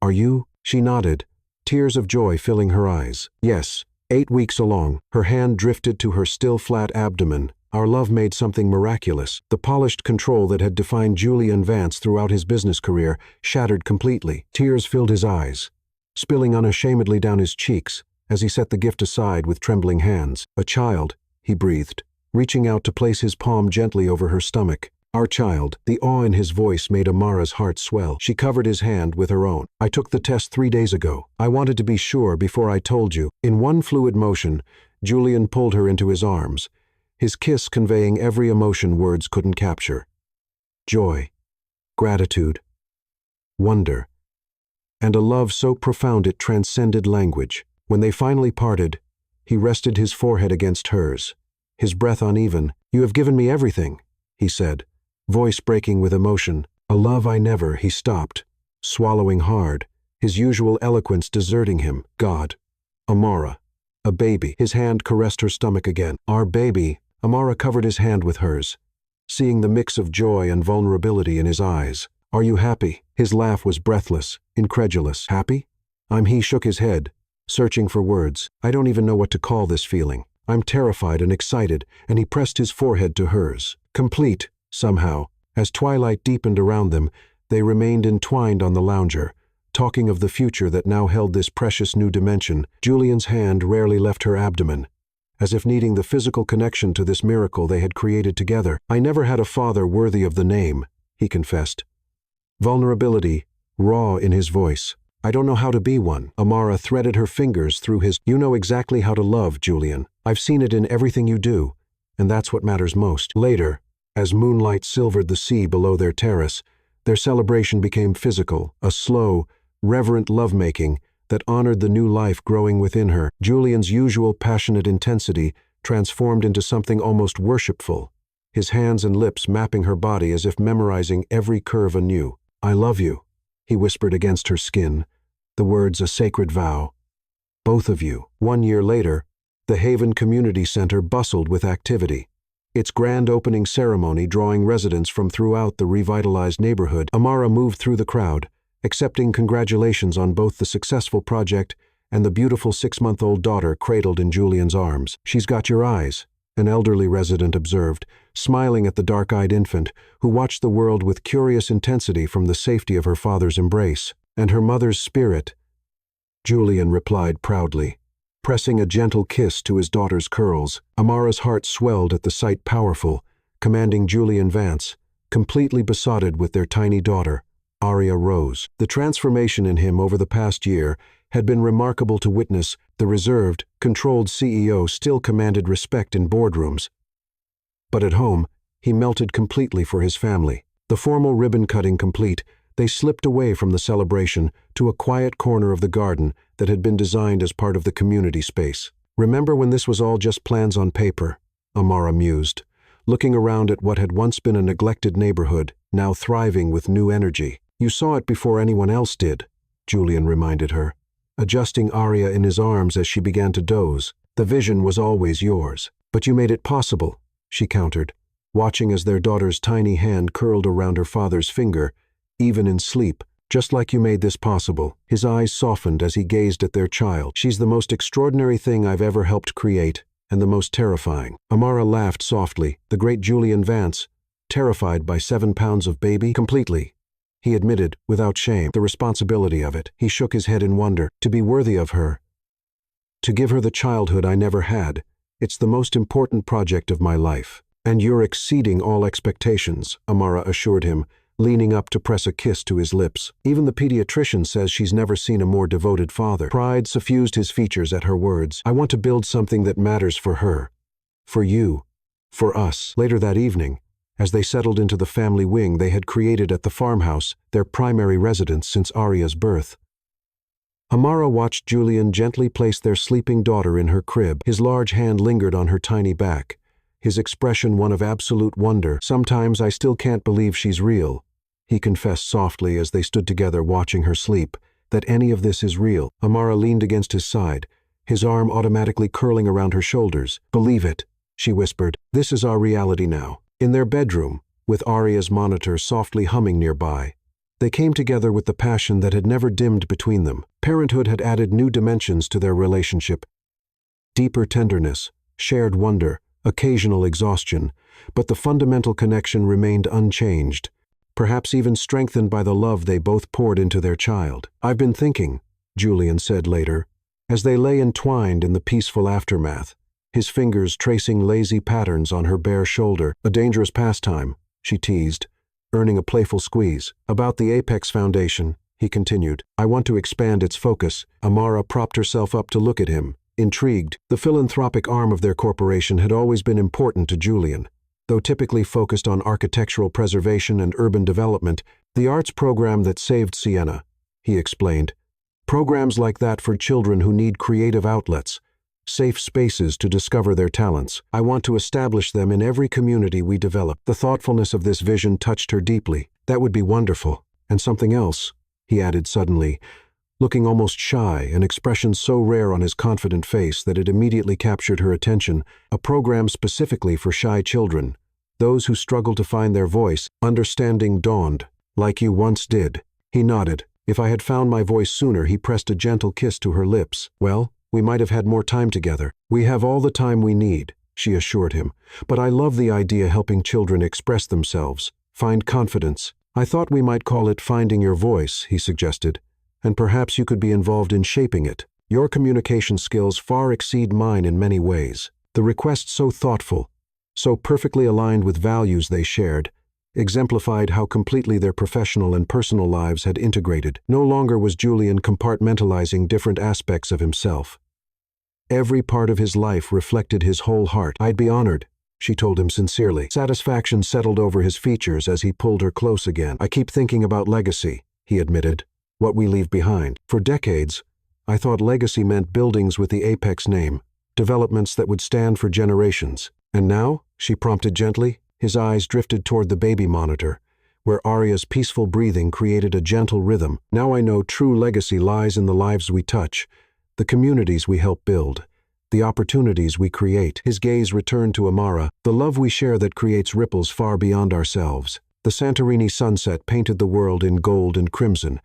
"Are you?" She nodded, tears of joy filling her eyes. "Yes, 8 weeks along." Her hand drifted to her still flat abdomen. Our love made something miraculous. The polished control that had defined Julian Vance throughout his business career shattered completely. Tears filled his eyes, spilling unashamedly down his cheeks as he set the gift aside with trembling hands. "A child," he breathed, reaching out to place his palm gently over her stomach. "Our child." The awe in his voice made Amara's heart swell. She covered his hand with her own. "I took the test 3 days ago. I wanted to be sure before I told you." In one fluid motion, Julian pulled her into his arms, his kiss conveying every emotion words couldn't capture. Joy, gratitude, wonder, and a love so profound it transcended language. When they finally parted, he rested his forehead against hers, his breath uneven. "You have given me everything," he said, voice breaking with emotion. "A love I never." He stopped, swallowing hard, his usual eloquence deserting him. "God. Amara. A baby." His hand caressed her stomach again. "Our baby." Amara covered his hand with hers, seeing the mix of joy and vulnerability in his eyes. "Are you happy?" His laugh was breathless, incredulous. "Happy?" He shook his head, searching for words. "I don't even know what to call this feeling. I'm terrified and excited," and he pressed his forehead to hers. Complete, somehow. As twilight deepened around them, they remained entwined on the lounger, talking of the future that now held this precious new dimension. Julian's hand rarely left her abdomen, as if needing the physical connection to this miracle they had created together. "I never had a father worthy of the name," he confessed, vulnerability raw in his voice. "I don't know how to be one." Amara threaded her fingers through his. "You know exactly how to love, Julian. I've seen it in everything you do, and that's what matters most." Later, as moonlight silvered the sea below their terrace, their celebration became physical, a slow, reverent lovemaking that honored the new life growing within her. Julian's usual passionate intensity transformed into something almost worshipful, his hands and lips mapping her body as if memorizing every curve anew. "I love you," he whispered against her skin, the words a sacred vow. "Both of you." 1 year later, the Haven Community Center bustled with activity, its grand opening ceremony drawing residents from throughout the revitalized neighborhood. Amara moved through the crowd, accepting congratulations on both the successful project and the beautiful 6-month-old daughter cradled in Julian's arms. "She's got your eyes," an elderly resident observed, smiling at the dark-eyed infant, who watched the world with curious intensity from the safety of her father's embrace. "And her mother's spirit," Julian replied proudly, pressing a gentle kiss to his daughter's curls. Amara's heart swelled at the sight, powerful, commanding Julian Vance, completely besotted with their tiny daughter, Aria Rose. The transformation in him over the past year had been remarkable to witness. The reserved, controlled CEO still commanded respect in boardrooms, but at home, he melted completely for his family. The formal ribbon-cutting complete, they slipped away from the celebration to a quiet corner of the garden that had been designed as part of the community space. "Remember when this was all just plans on paper?" Amara mused, looking around at what had once been a neglected neighborhood, now thriving with new energy. "You saw it before anyone else did," Julian reminded her, adjusting Aria in his arms as she began to doze. "The vision was always yours." "But you made it possible," she countered, watching as their daughter's tiny hand curled around her father's finger, even in sleep. "Just like you made this possible." His eyes softened as he gazed at their child. "She's the most extraordinary thing I've ever helped create, and the most terrifying." Amara laughed softly. The great Julian Vance, terrified by 7 pounds of baby? Completely. he admitted, without shame, the responsibility of it. He shook his head in wonder. To be worthy of her, to give her the childhood I never had, it's the most important project of my life. And you're exceeding all expectations, Amara assured him, leaning up to press a kiss to his lips. Even the pediatrician says she's never seen a more devoted father. Pride suffused his features at her words. I want to build something that matters for her. For you. For us. Later that evening, as they settled into the family wing they had created at the farmhouse, their primary residence since Arya's birth, Amara watched Julian gently place their sleeping daughter in her crib. His large hand lingered on her tiny back, his expression one of absolute wonder. Sometimes I still can't believe she's real, he confessed softly as they stood together watching her sleep, that any of this is real. Amara leaned against his side, his arm automatically curling around her shoulders. Believe it, she whispered. This is our reality now. In their bedroom, with Arya's monitor softly humming nearby, they came together with the passion that had never dimmed between them. Parenthood had added new dimensions to their relationship. Deeper tenderness, shared wonder, occasional exhaustion, but the fundamental connection remained unchanged, perhaps even strengthened by the love they both poured into their child. I've been thinking, Julian said later, as they lay entwined in the peaceful aftermath, his fingers tracing lazy patterns on her bare shoulder. A dangerous pastime, she teased, earning a playful squeeze. About the Apex Foundation, he continued. I want to expand its focus. Amara propped herself up to look at him, intrigued. The philanthropic arm of their corporation had always been important to Julian. Though typically focused on architectural preservation and urban development, the arts program that saved Siena, he explained. Programs like that for children who need creative outlets, safe spaces to discover their talents. I want to establish them in every community we develop. The thoughtfulness of this vision touched her deeply. That would be wonderful. And something else, he added suddenly, looking almost shy, an expression so rare on his confident face that it immediately captured her attention. A program specifically for shy children, those who struggle to find their voice. Understanding dawned. Like you once did. He nodded. If I had found my voice sooner, he pressed a gentle kiss to her lips. Well, we might have had more time together. We have all the time we need, she assured him. But I love the idea helping children express themselves, find confidence. I thought we might call it finding your voice, he suggested, and perhaps you could be involved in shaping it. Your communication skills far exceed mine in many ways. The request, so thoughtful, so perfectly aligned with values they shared, exemplified how completely their professional and personal lives had integrated. No longer was Julian compartmentalizing different aspects of himself. Every part of his life reflected his whole heart. I'd be honored, she told him sincerely. Satisfaction settled over his features as he pulled her close again. I keep thinking about legacy, he admitted, what we leave behind. For decades, I thought legacy meant buildings with the Apex name, developments that would stand for generations. And now, she prompted gently, his eyes drifted toward the baby monitor, where Arya's peaceful breathing created a gentle rhythm. Now I know true legacy lies in the lives we touch, the communities we help build, the opportunities we create. His gaze returned to Amara, the love we share that creates ripples far beyond ourselves. The Santorini sunset painted the world in gold and crimson,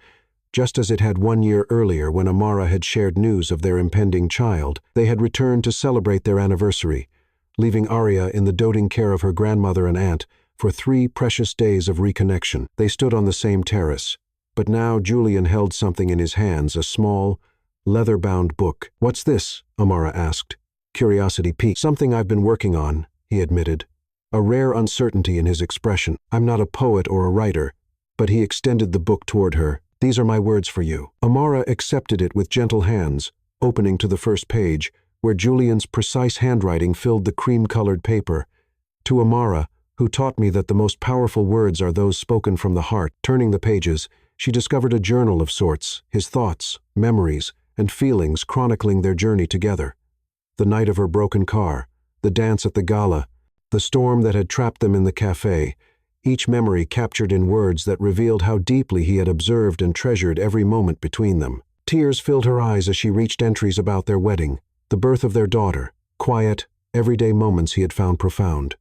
just as it had 1 year earlier when Amara had shared news of their impending child. They had returned to celebrate their anniversary, leaving Arya in the doting care of her grandmother and aunt for 3 precious days of reconnection. They stood on the same terrace, but now Julian held something in his hands, a small, leather-bound book. What's this? Amara asked. Curiosity piqued. Something I've been working on, he admitted, a rare uncertainty in his expression. I'm not a poet or a writer, but he extended the book toward her. These are my words for you. Amara accepted it with gentle hands, opening to the first page, where Julian's precise handwriting filled the cream-colored paper. To Amara, who taught me that the most powerful words are those spoken from the heart. Turning the pages, she discovered a journal of sorts, his thoughts, memories, and feelings chronicling their journey together. The night of her broken car, the dance at the Gala, the storm that had trapped them in the cafe, each memory captured in words that revealed how deeply he had observed and treasured every moment between them. Tears filled her eyes as she reached entries about their wedding, the birth of their daughter, quiet, everyday moments he had found profound.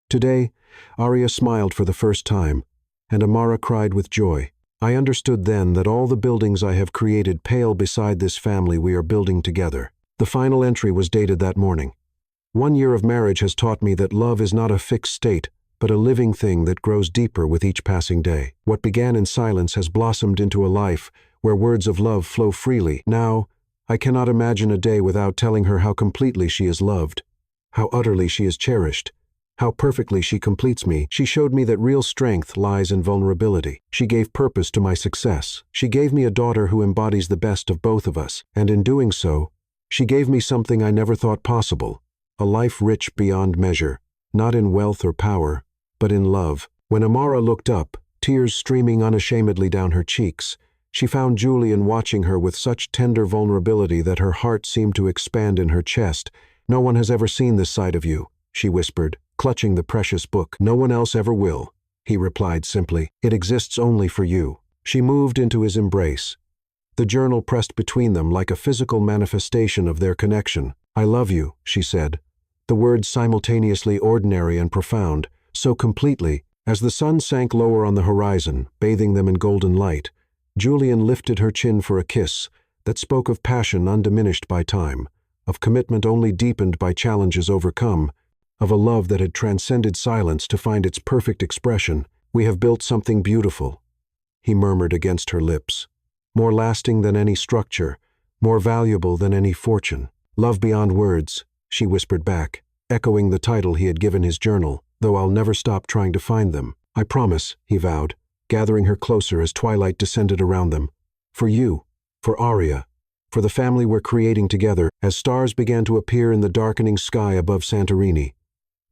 Today, Arya smiled for the first time, and Amara cried with joy. I understood then that all the buildings I have created pale beside this family we are building together. The final entry was dated that morning. 1 year of marriage has taught me that love is not a fixed state, but a living thing that grows deeper with each passing day. What began in silence has blossomed into a life where words of love flow freely. Now, I cannot imagine a day without telling her how completely she is loved, how utterly she is cherished, how perfectly she completes me. She showed me that real strength lies in vulnerability. She gave purpose to my success. She gave me a daughter who embodies the best of both of us, and in doing so, she gave me something I never thought possible, a life rich beyond measure, not in wealth or power, but in love. When Amara looked up, tears streaming unashamedly down her cheeks, she found Julian watching her with such tender vulnerability that her heart seemed to expand in her chest. "No one has ever seen this side of you," she whispered, clutching the precious book. "No one else ever will," he replied simply. "It exists only for you." She moved into his embrace. The journal pressed between them like a physical manifestation of their connection. "I love you," she said, the words simultaneously ordinary and profound, so completely. As the sun sank lower on the horizon, bathing them in golden light, Julian lifted her chin for a kiss that spoke of passion undiminished by time, of commitment only deepened by challenges overcome, of a love that had transcended silence to find its perfect expression. "We have built something beautiful," he murmured against her lips, "more lasting than any structure, more valuable than any fortune." "Love beyond words," she whispered back, echoing the title he had given his journal, "though I'll never stop trying to find them." "I promise," he vowed, gathering her closer as twilight descended around them. "For you, for Aria, for the family we're creating together." As stars began to appear in the darkening sky above Santorini,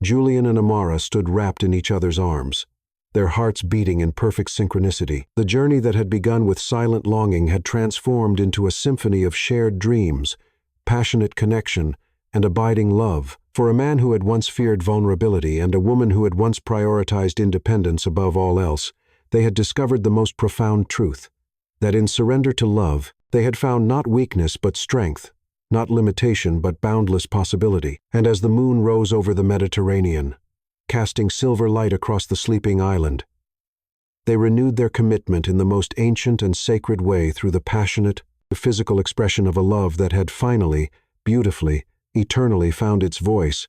Julian and Amara stood wrapped in each other's arms, their hearts beating in perfect synchronicity. The journey that had begun with silent longing had transformed into a symphony of shared dreams, passionate connection, and abiding love. For a man who had once feared vulnerability and a woman who had once prioritized independence above all else, they had discovered the most profound truth, that in surrender to love, they had found not weakness but strength, not limitation but boundless possibility. And as the moon rose over the Mediterranean, casting silver light across the sleeping island, they renewed their commitment in the most ancient and sacred way through the passionate, physical expression of a love that had finally, beautifully, eternally found its voice,